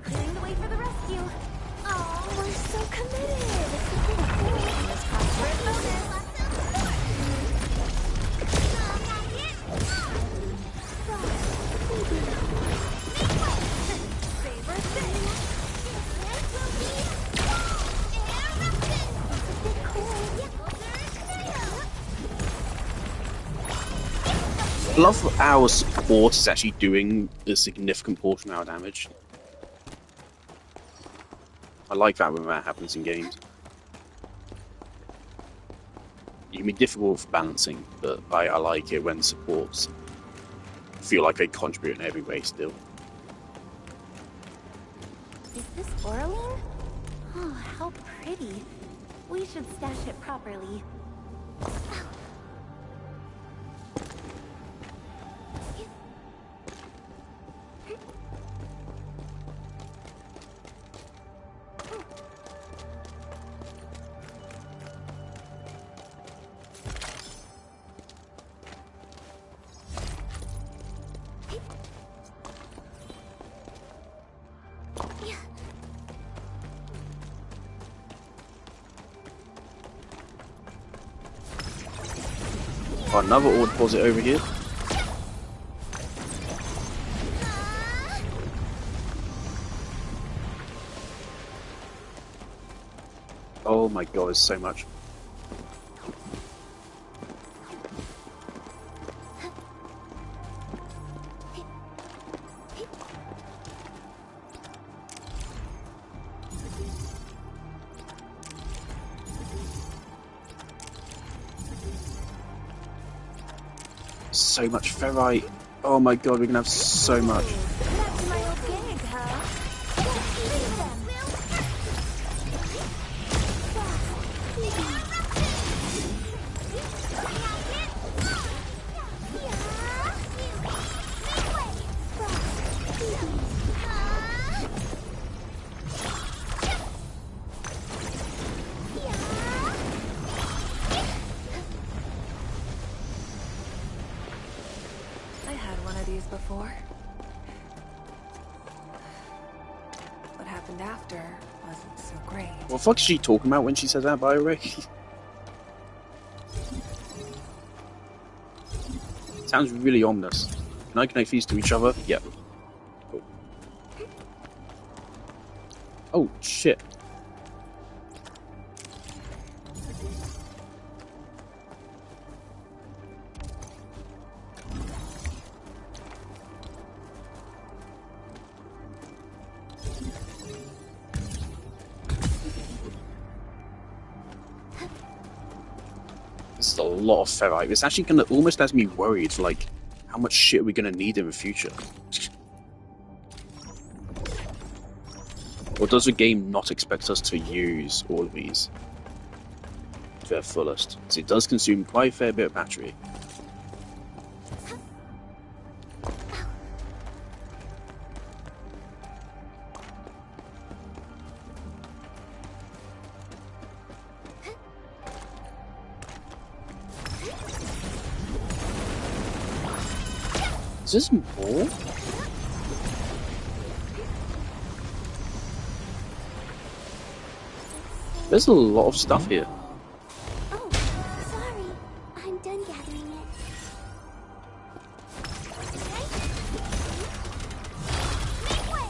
Clearing the way for the rescue. Oh, we're so committed. Fingers crossed for a bonus. I love that our support is actually doing a significant portion of our damage. I like that when that happens in games. It can be difficult for balancing, but I like it when supports feel like they contribute in every way still. Is this Oraline? Oh, how pretty. We should stash it properly. Oh, another ore deposit over here. Oh my god, there's so much. So much ferrite. Oh my god, we're gonna have so much. That's my old gig, huh? I had one of these before. What happened after wasn't so great. What the fuck is she talking about when she said that, by the way? Sounds really ominous. Can I connect these to each other? Yep. Cool. Oh, shit. a lot of ferrite. It's actually gonna almost has me worried, like, how much shit are we gonna need in the future? Or does the game not expect us to use all of these to their fullest? Because it does consume quite a fair bit of battery. Is this more? There's a lot of stuff here. Oh, sorry. I'm done gathering it. Make way!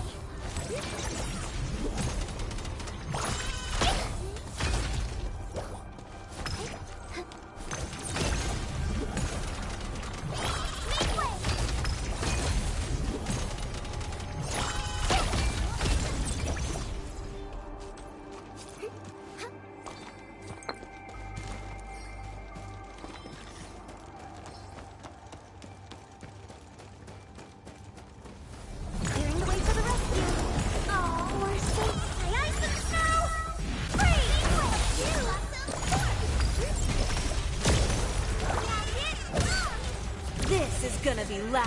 Clearing the way for the rescue. Oh, we're so tight. Ice and snow! Free! This is gonna be loud.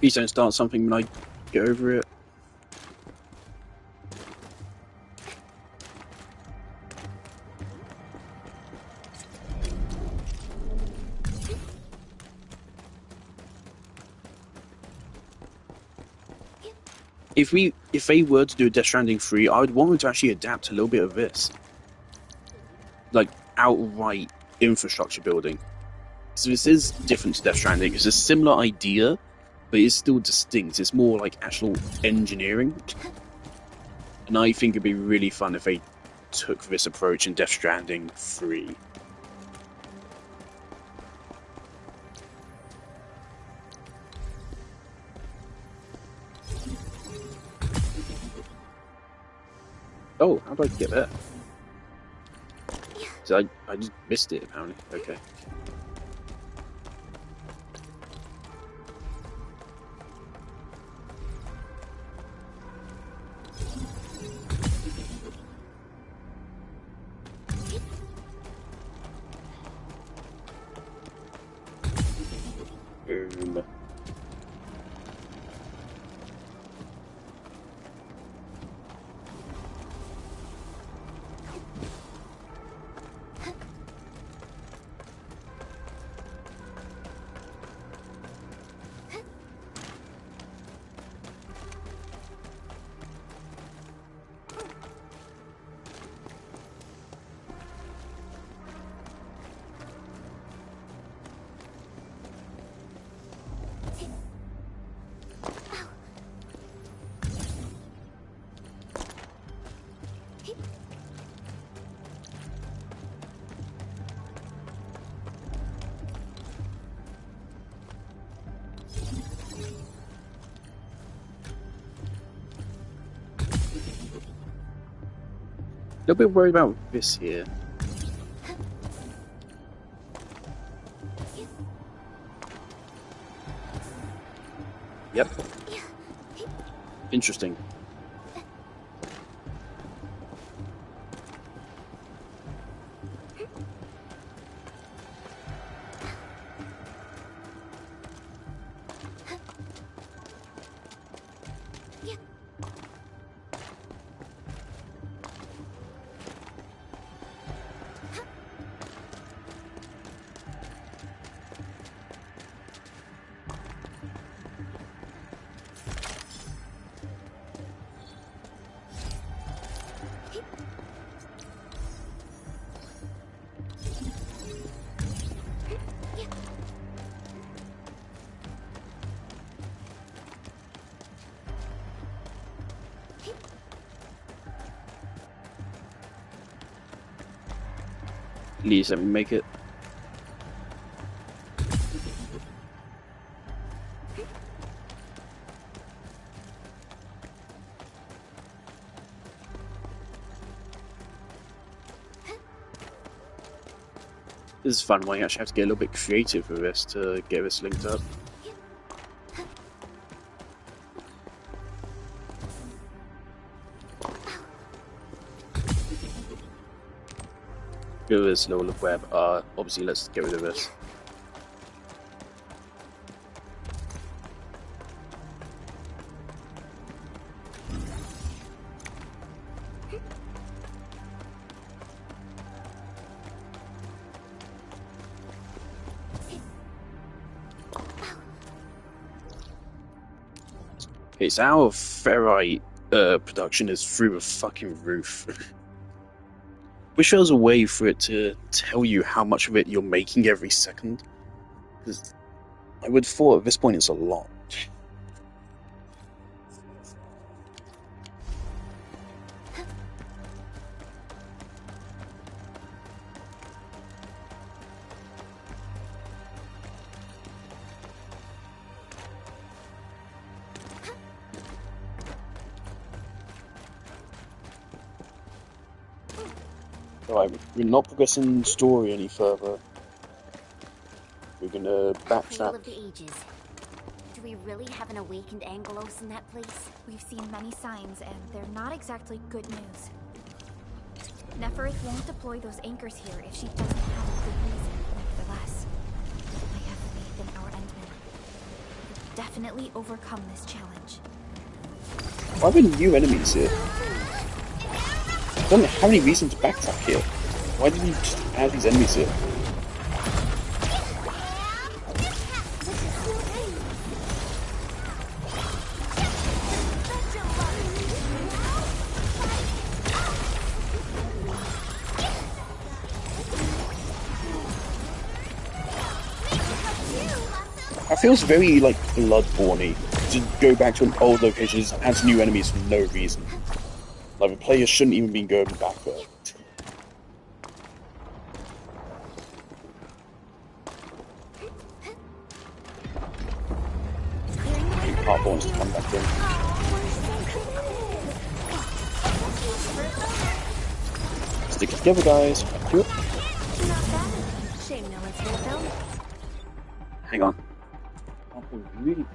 Please don't start something when I get over it. If they were to do a Death Stranding 3, I would want them to actually adapt a little bit of this. Like, outright infrastructure building. So this is different to Death Stranding. It's a similar idea, but it's still distinct. It's more like actual engineering. And I think it'd be really fun if they took this approach in Death Stranding 3. Oh, how do I get there? So I just missed it, apparently. Okay. Boom. A little bit worried about this here. Yep. Interesting. Please let me make it. This is fun when you actually have to get a little bit creative with this to get this linked up. Get rid of this little web. Obviously, let's get rid of this. Okay, so our ferrite production is through the fucking roof. Wish there was a way for it to tell you how much of it you're making every second. Because I would have thought at this point it's a lot. Alright, we're not progressing the story any further. We're gonna backtrack. Of the ages. Do we really have an awakened Angelos in that place? We've seen many signs, and they're not exactly good news. Neferith won't deploy those anchors here if she doesn't have a good reason. Nevertheless, I have faith in our Endmen. We'll definitely overcome this challenge. Why are there new enemies here? I don't have any reason to backtrack here. Why did you just add these enemies here? It feels very like Bloodborne-y to go back to an old location and add new enemies for no reason. Like the players shouldn't even be going back there. Heart wants to come back in. Stick it together, guys. Thank you. Shame no one's here film. Hang on. Really.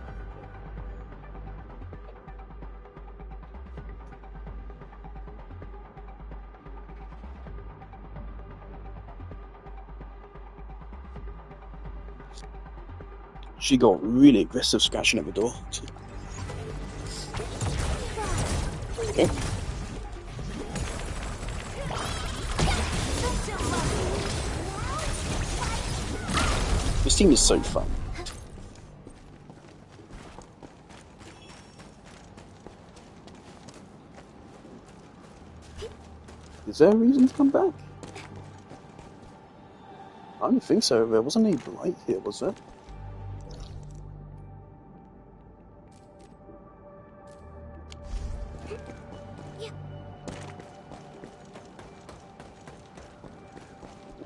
She got really aggressive scratching at the door. Okay. This team is so fun. Is there a reason to come back? I don't think so. There wasn't any blight here, was there?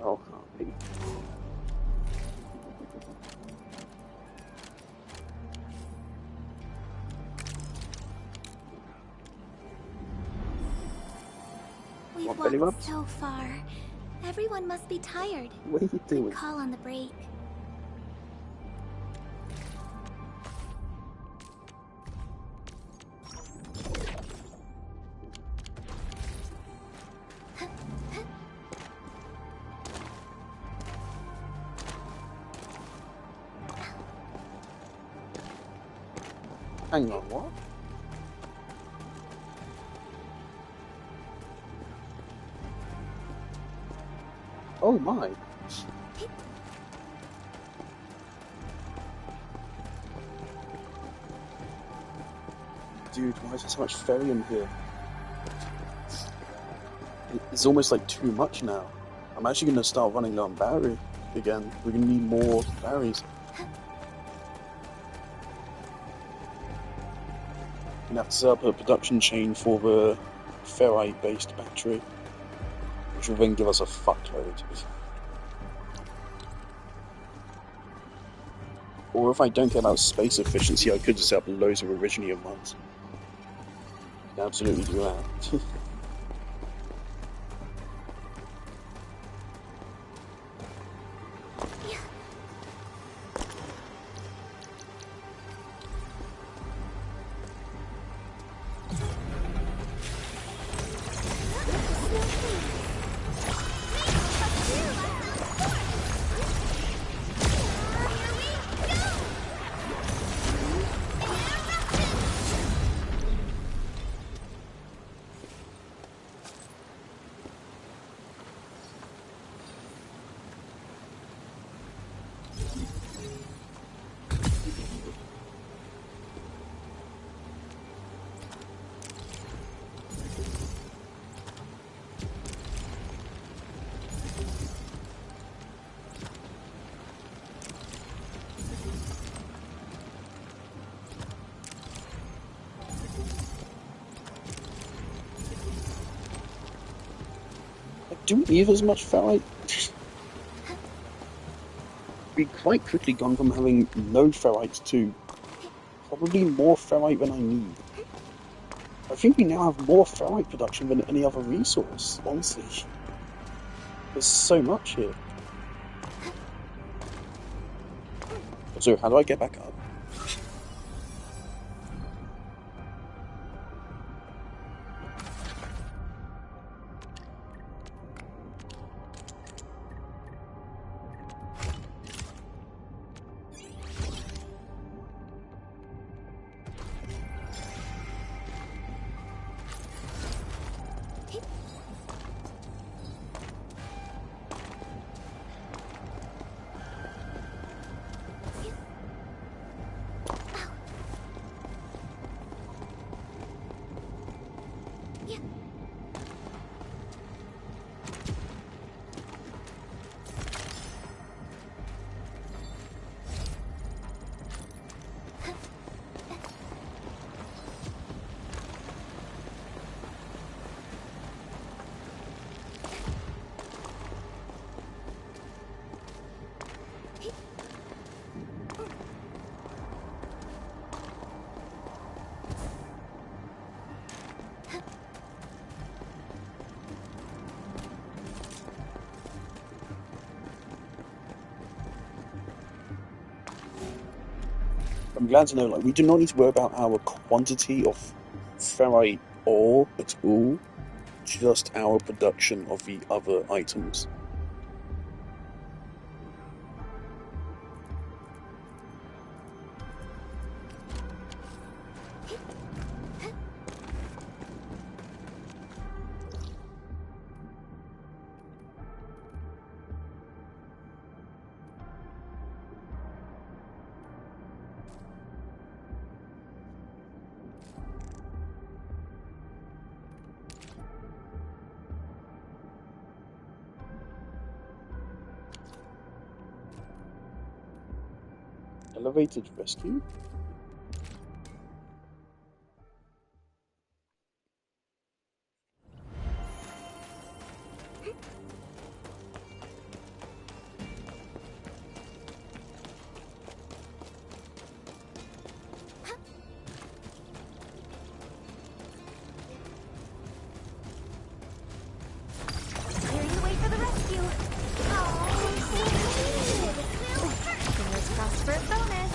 Oh, maybe. We've walked so far. Everyone must be tired. What are you doing? Call on the break. Hang on, what? Oh my. Dude, why is there so much ferrium here? It's almost like too much now. I'm actually going to start running low on battery again. We're going to need more batteries. I'm going to have to set up a production chain for the ferrite-based battery, which will then give us a fuckload. Or if I don't care about space efficiency, I could just set up loads of Originium ones. I can absolutely do that. Do we need as much ferrite? We quite quickly gone from having no ferrite to probably more ferrite than I need. I think we now have more ferrite production than any other resource, honestly. There's so much here. So how do I get back up? I'm glad to know, like, we do not need to worry about our quantity of ferrite ore at all, just our production of the other items. Elevated rescue? Clearing the way for the rescue. Oh, fingers crossed for a bonus.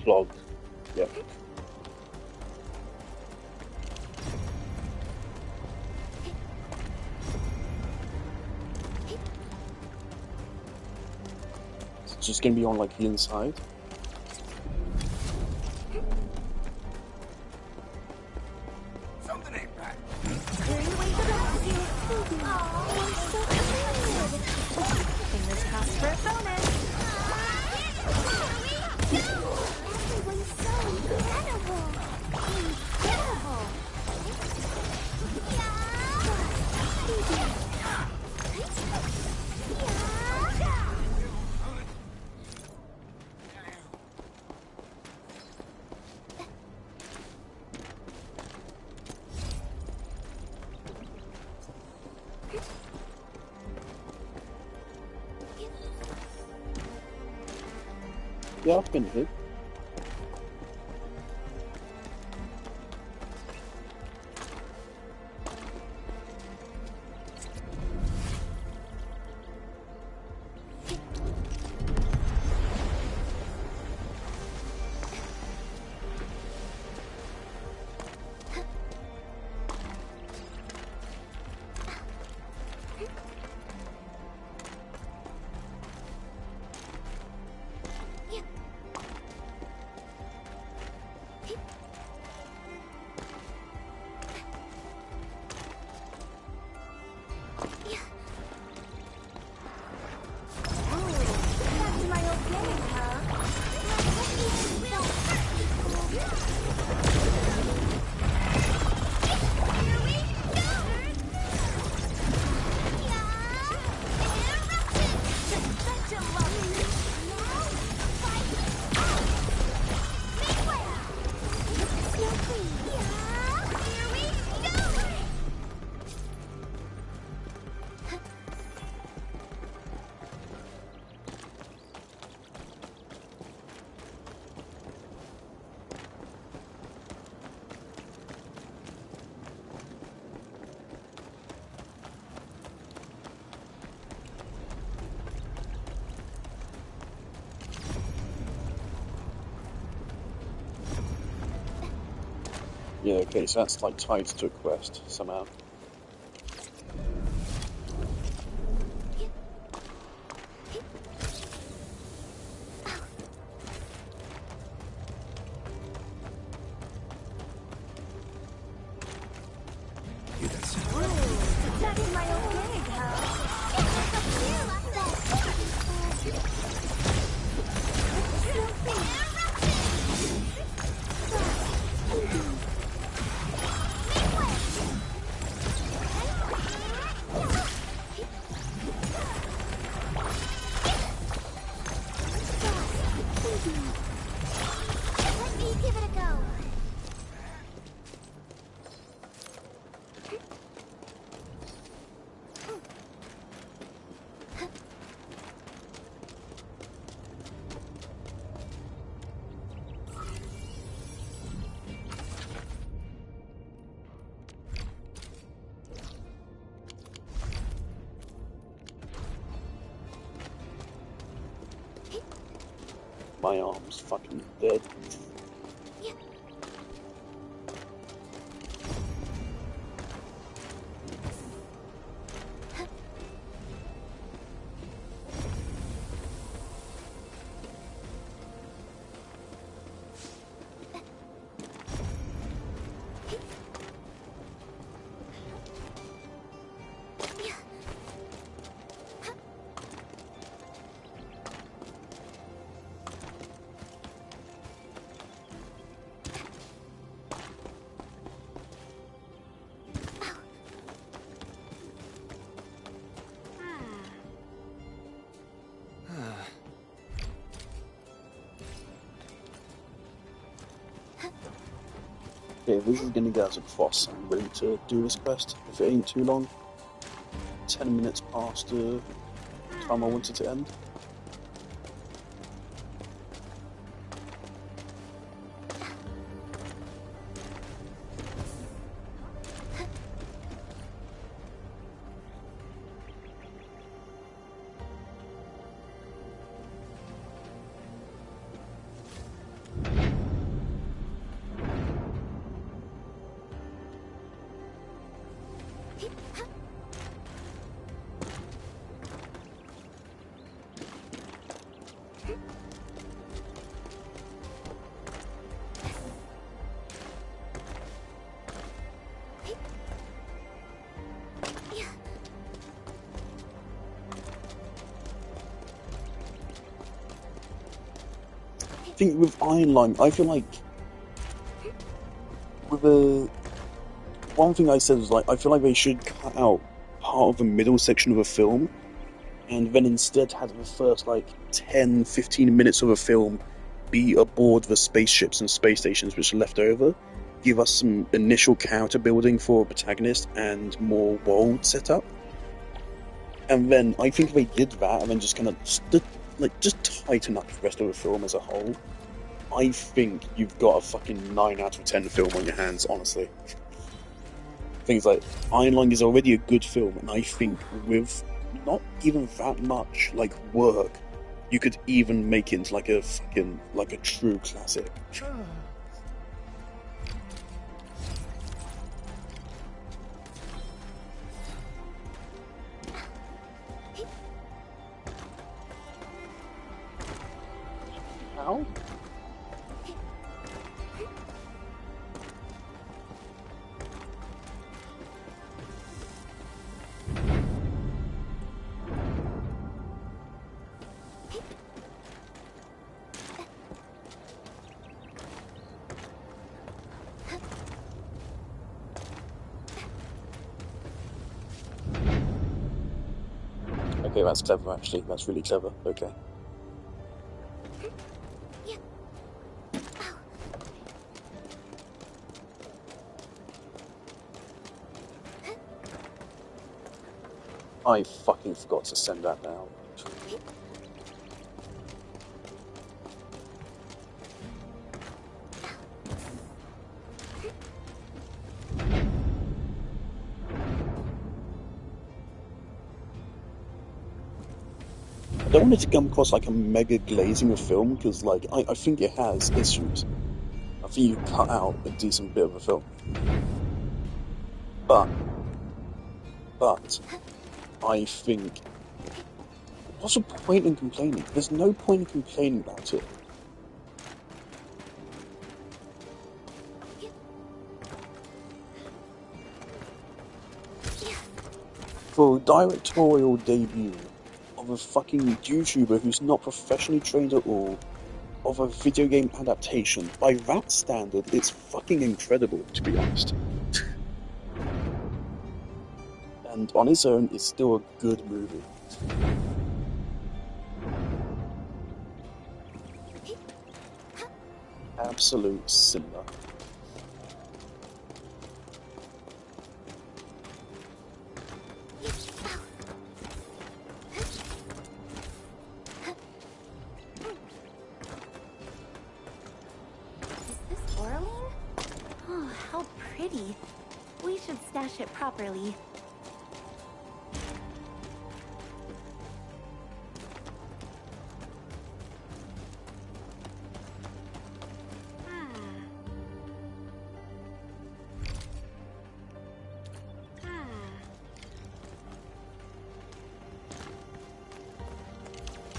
clog. Yep. It's just gonna be on like the inside. Something ain't right. Fingers crossed for a bonus. Everyone's so incredible. Incredible. Yeah, I've been hit. Yeah, okay, so that's like tied to a quest somehow. Let me give it a go. My arm's fucking dead. Okay, this is gonna get us a boss. I'm willing to do this quest if it ain't too long. 10 minutes past the time I wanted to end. I think with Iron Lime, I feel like with a one thing I said was like I feel like they should cut out part of the middle section of a film and then instead have the first like 10-15 minutes of a film be aboard the spaceships and space stations which are left over, give us some initial character building for a protagonist and more world setup. And then I think if they did that and then just kind of just tighten up the rest of the film as a whole, I think you've got a fucking 9 out of 10 film on your hands, honestly. Things like Iron Lung is already a good film, and I think with not even that much like work, you could even make it into like a fucking like a true classic. How? Okay, that's clever actually. That's really clever. Okay. I fucking forgot to send that down. I don't want it to come across like a mega glazing of film, because like I think it has issues. I think you cut out a decent bit of a film. But I think what's the point in complaining? There's no point in complaining about it. For a directorial debut of a fucking YouTuber who's not professionally trained at all, of a video game adaptation, by that standard, it's fucking incredible, to be honest. And on its own, it's still a good movie. Absolute cinema. We should stash it properly.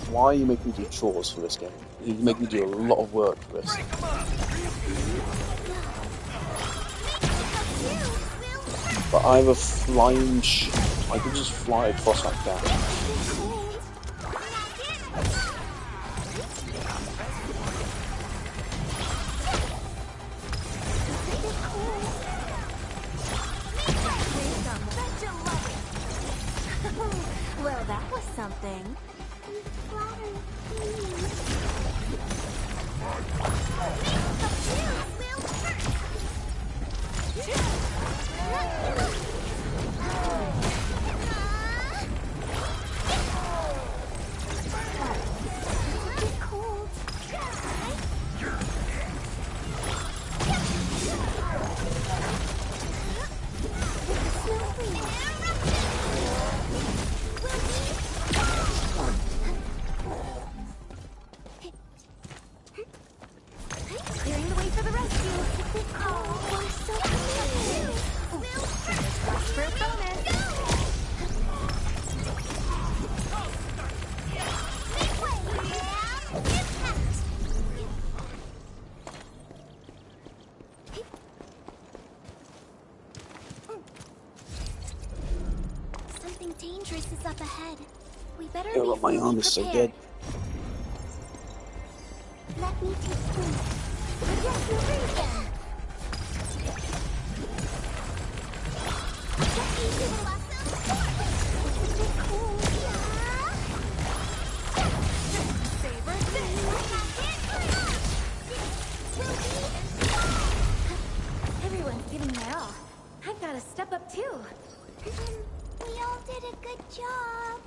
Why are you making me do chores for this game? You make me do a lot of work for this. But I have a flying I could just fly across like that. Well, that was something. Clearing the way for the rescue. Oh, we're so committed. For a bonus. Oh, my arm is so dead. Let me take point. Yes, you're right then. Get into the lesson. This is cool. Yeah. Favorite thing. Everyone's giving their all. I've got to step up too. We all did a good job.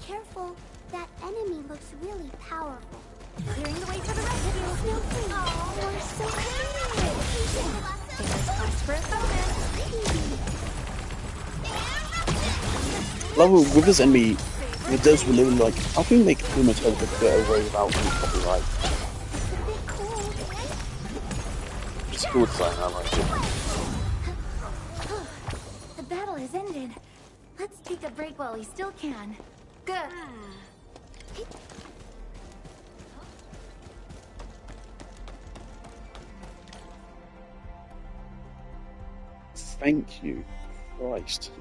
Careful, that enemy looks really powerful. Clearing the way for the rescue. Oh, we're so excited. Fingers crossed for a bonus. Love with this enemy, it does really like. I think they could pretty much have a better way without any copyright. It's a bit cool. It's a cool design, I like it. The battle has ended. Let's take a break while we still can. Good. Thank you, Christ.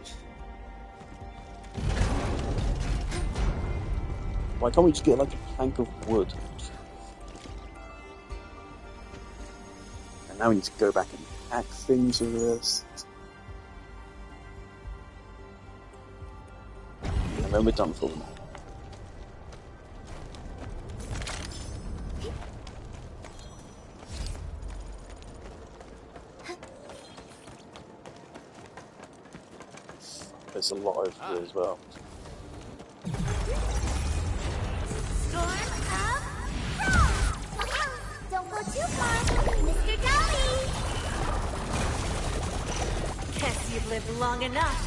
Why can't we just get like a plank of wood? And now we need to go back and hack things with this. And then we're done for them. There's a lot over here as well. Storm up. Don't go too far, Mr. Dolly. Guess you've lived long enough.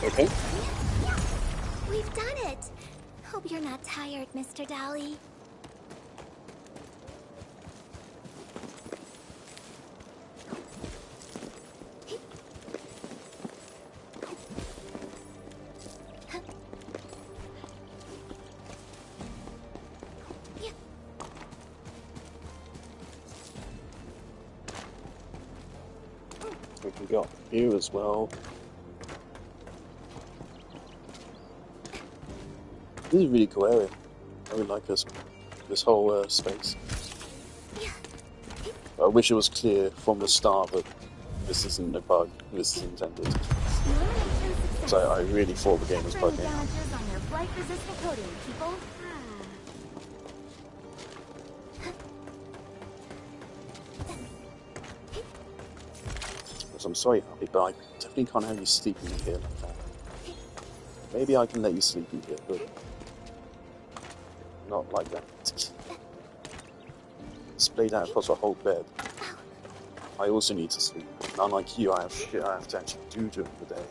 Okay. We've done it. Hope you're not tired, Mr. Dolly. We can go up here as well. This is a really cool area. I really like this whole space. I wish it was clear from the start that this isn't a bug. This is intended. So I really thought the game was bugging. Damages on your blight-resistant coating, people. I'm sorry, Harvey, but I definitely can't have you sleeping in here like that. Maybe I can let you sleep in here, but not like that. Splayed out across a whole bed. I also need to sleep. Unlike you, I have shit I have to actually do during the day.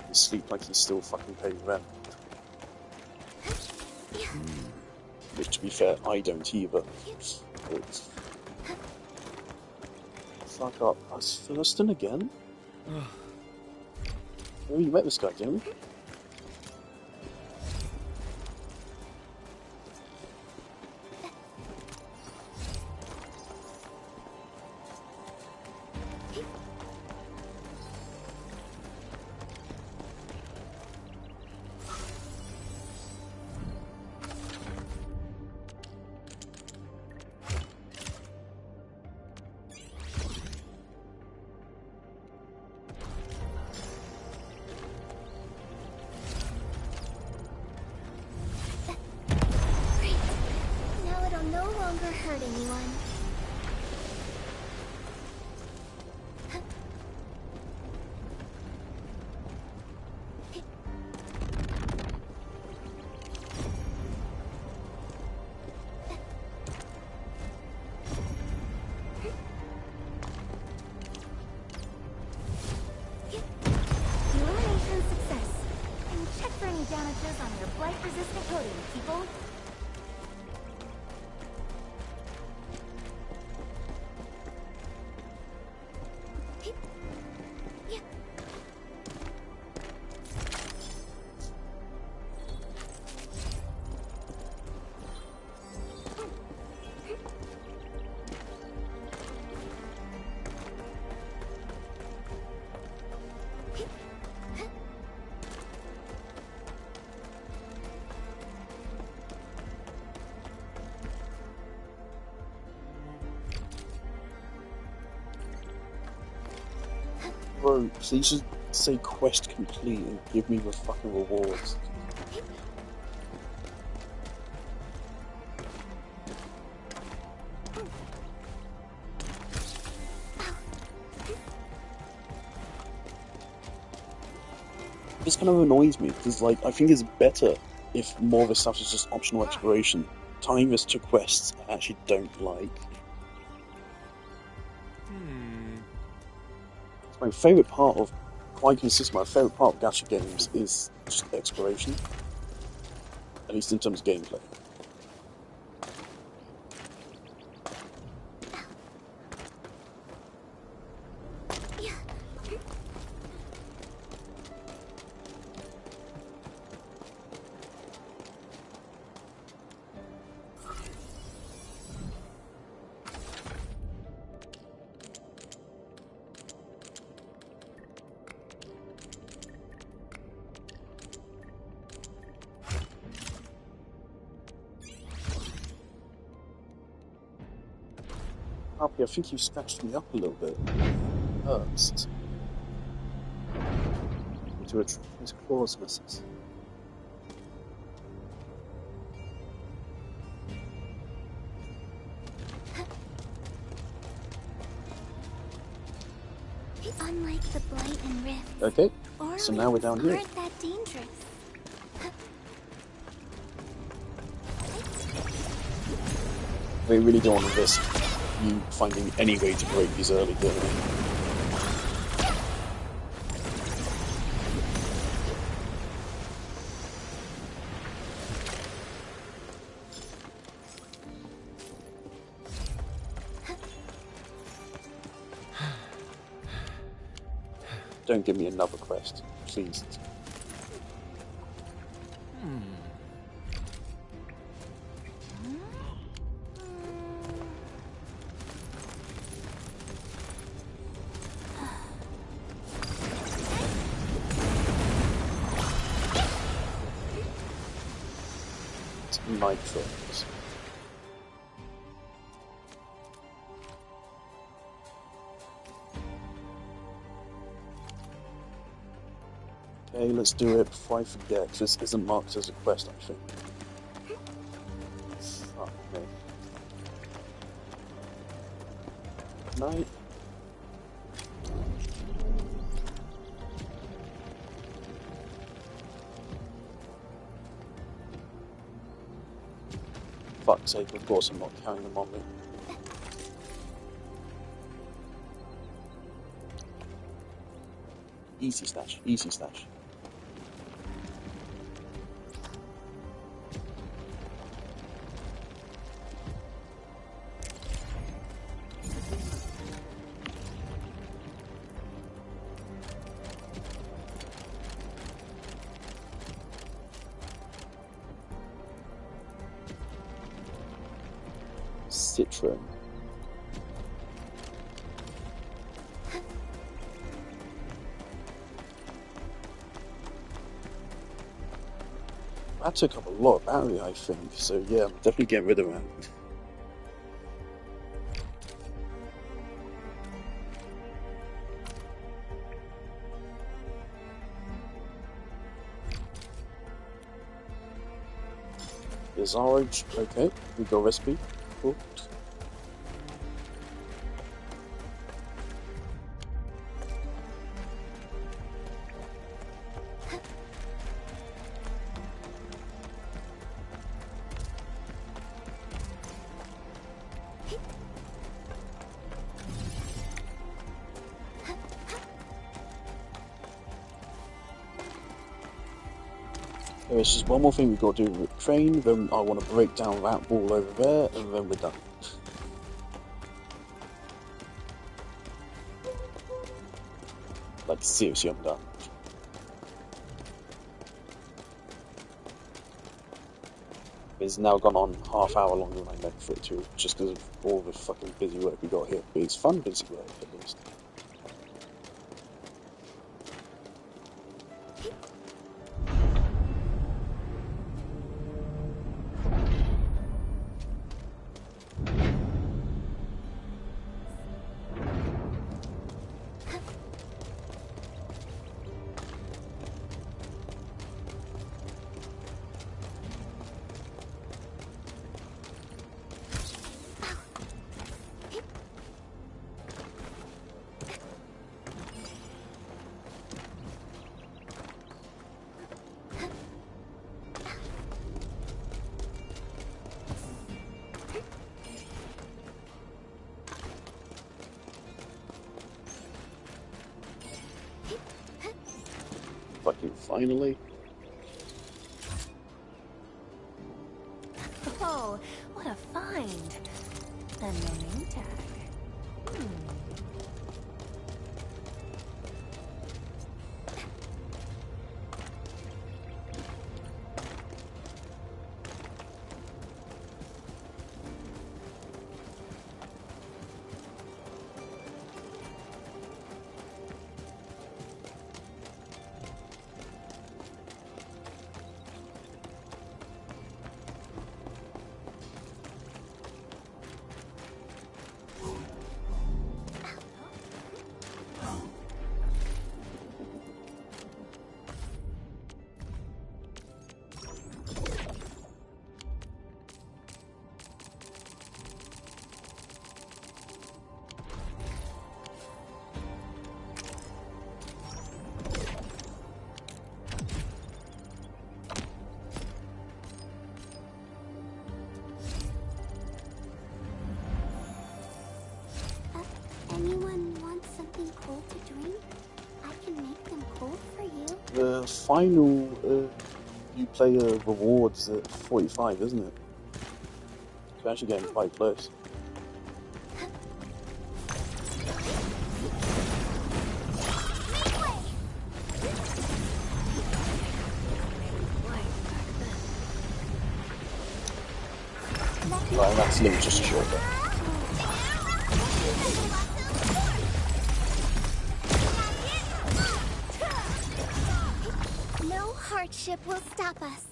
You sleep like you still fucking pay rent. Which, to be fair, I don't either. But fuck up. I was thirsting again? Oh, you met this guy, didn't we? anyone? Elimination success. And check for any damages on your blight-resistant coating, people. Bro, please just say quest complete and give me the fucking rewards. This kind of annoys me because, like, I think it's better if more of this stuff is just optional exploration. Tying this to quests I actually don't like. My favourite part of, quite consistent, my favourite part of gacha games is just exploration. At least in terms of gameplay. Happy, I think you scratched me up a little bit. Hurts. Into claws misses. Unlike the blight and rift. Okay, so now we're down here. Aren't that dangerous? They really don't want to risk you finding any way to break these early, don't they? Don't give me another quest, please. Nitros. Okay, let's do it before I forget, 'cause this isn't marked as a quest, I think. Fuck me. Night. Fuck's sake, of course I'm not carrying them on me. Easy stash, easy stash. Citron. That took up a lot of battery, I think, so yeah, I'm definitely getting rid of that. There's orange, okay, we got recipe, cool. There's just one more thing we've got to do with the train, then I want to break down that wall over there, and then we're done. Like, seriously, I'm done. It's now gone on half hour longer than I meant for it to, just because of all the fucking busy work we got here. But it's fun busy work, at least. Fucking finally. Oh, what a find. And no name tag. Anyone want something cold to drink? I can make them cold for you. The final Uplayer rewards at 45, isn't it? It's actually getting quite close. Right, that's linked just shorter. No hardship will stop us.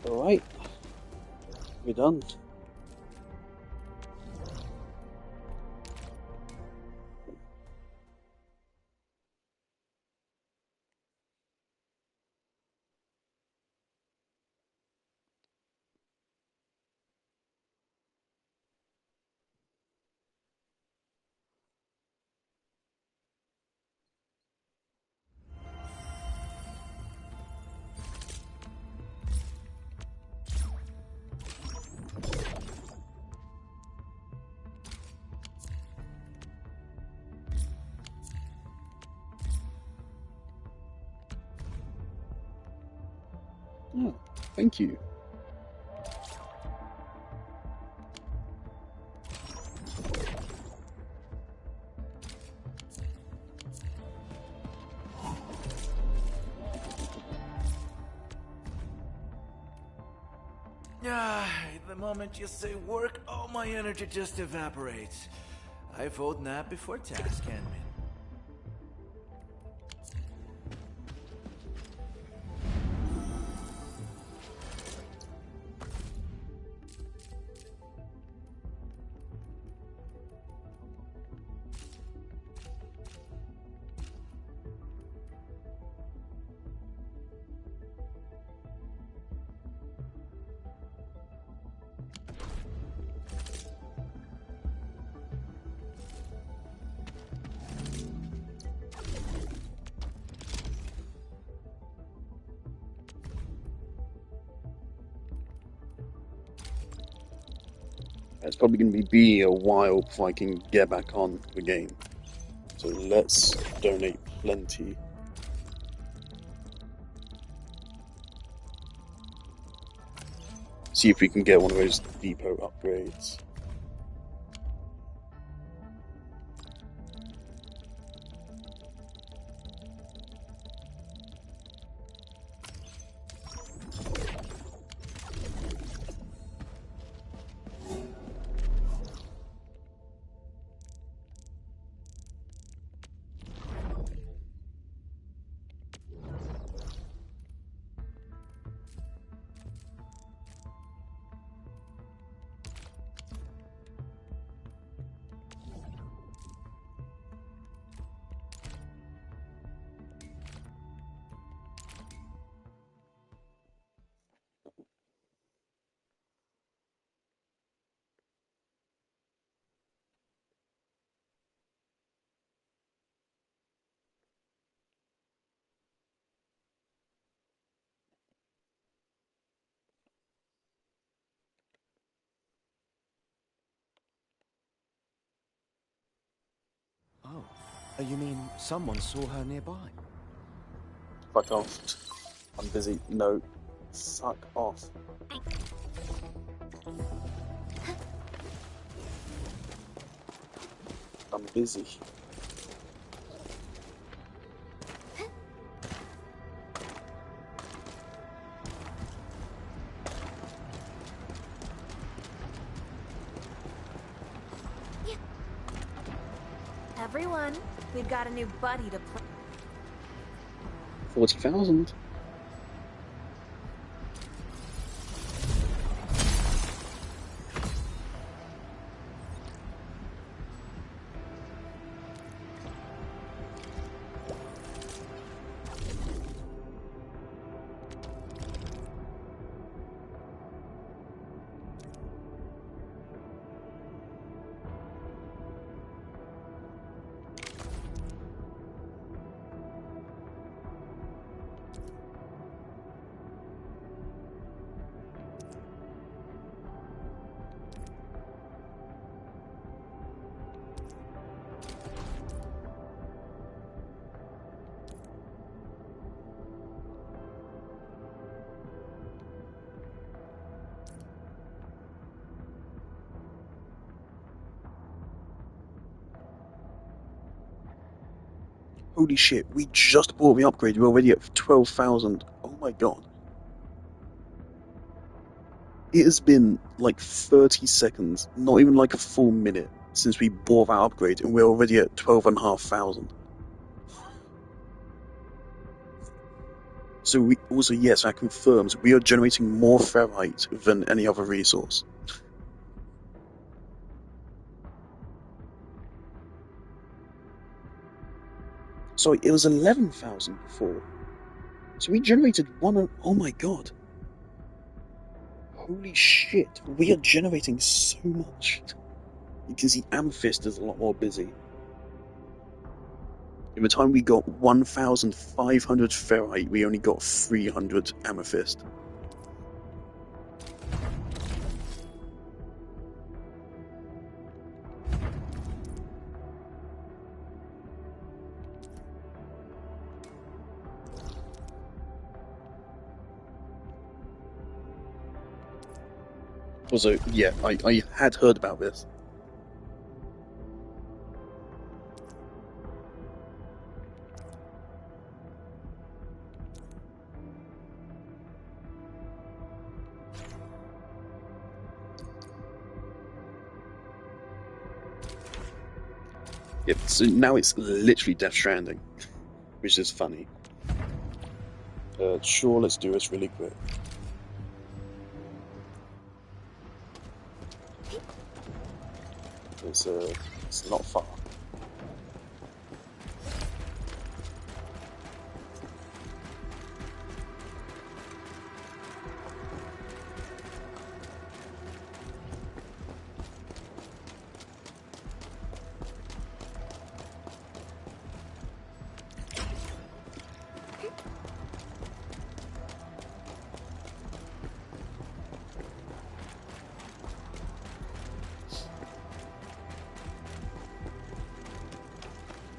Alright. We're done. Oh, thank you. The moment you say work, all my energy just evaporates. I vote nap before task, Endman. It's probably going to be a while before I can get back on the game. So let's donate plenty. See if we can get one of those depot upgrades. Oh, you mean someone saw her nearby? Fuck off. I'm busy. No. Fuck off. I'm busy. Everyone, we've got a new buddy to play. 40,000. Holy shit, we just bought the upgrade, we're already at 12,000. Oh my god. It has been like 30 seconds, not even like a full minute, since we bought that upgrade, and we're already at 12,500. So we also, yes, that confirms we are generating more ferrite than any other resource. Sorry, it was 11,000 before. So we generated one. Oh my god. Holy shit, we are generating so much. You can see Amethyst is a lot more busy. In the time we got 1,500 ferrite, we only got 300 Amethyst. Also, yeah, I had heard about this. Yep, so now it's literally Death Stranding, which is funny. Sure, let's do this really quick. It's not far.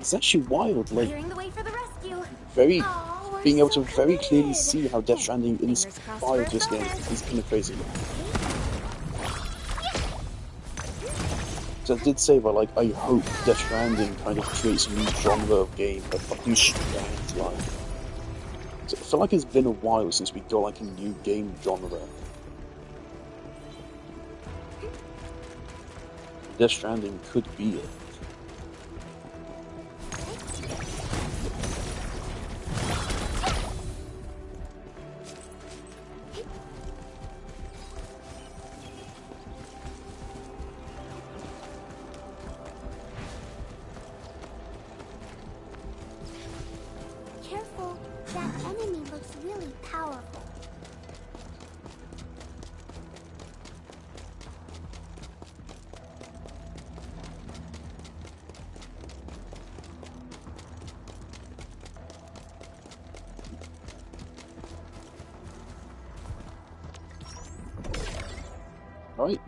It's actually wild, like Clearing the way for the rescue. very Oh, we're being able so to very clearly committed. see how Death Stranding Fingers crossed for a inspired this game bonus. is kind of crazy. So I did say, but like, I hope Death Stranding kind of creates a new genre of game, a fucking Strand like. So I feel like it's been a while since we got like a new game genre. Death Stranding could be it. Careful, that enemy looks really powerful. Right?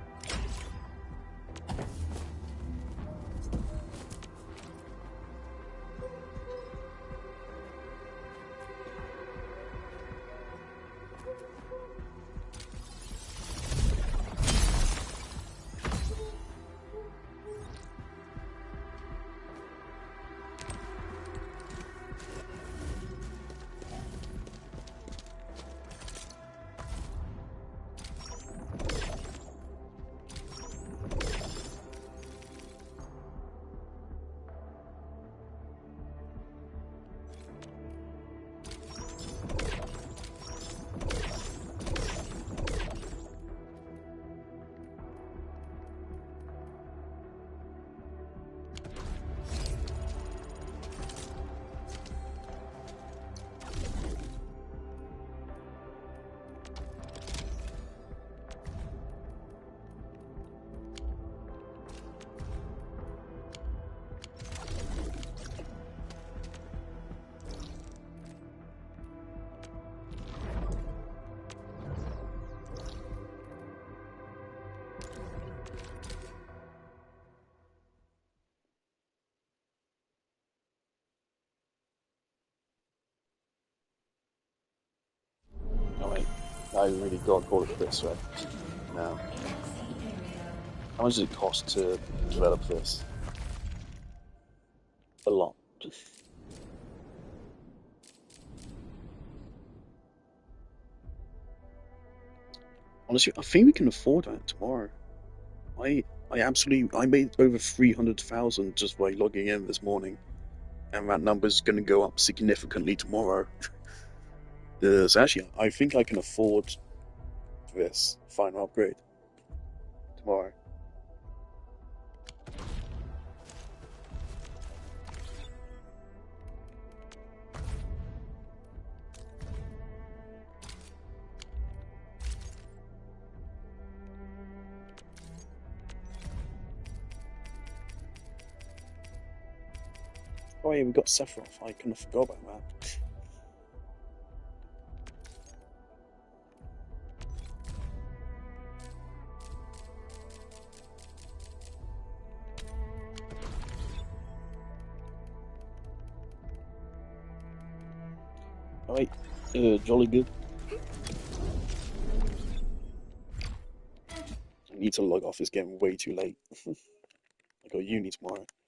Alright. I really got call it this way. Now. How much does it cost to develop this? A lot. Honestly, I think we can afford that tomorrow. I made over 300,000 just by logging in this morning, and that number's going to go up significantly tomorrow. So actually, I think I can afford this final upgrade tomorrow. Oh yeah, we got Sephiroth. I kind of forgot about that. Alright, jolly good. I need to log off. It's getting way too late. I got uni tomorrow.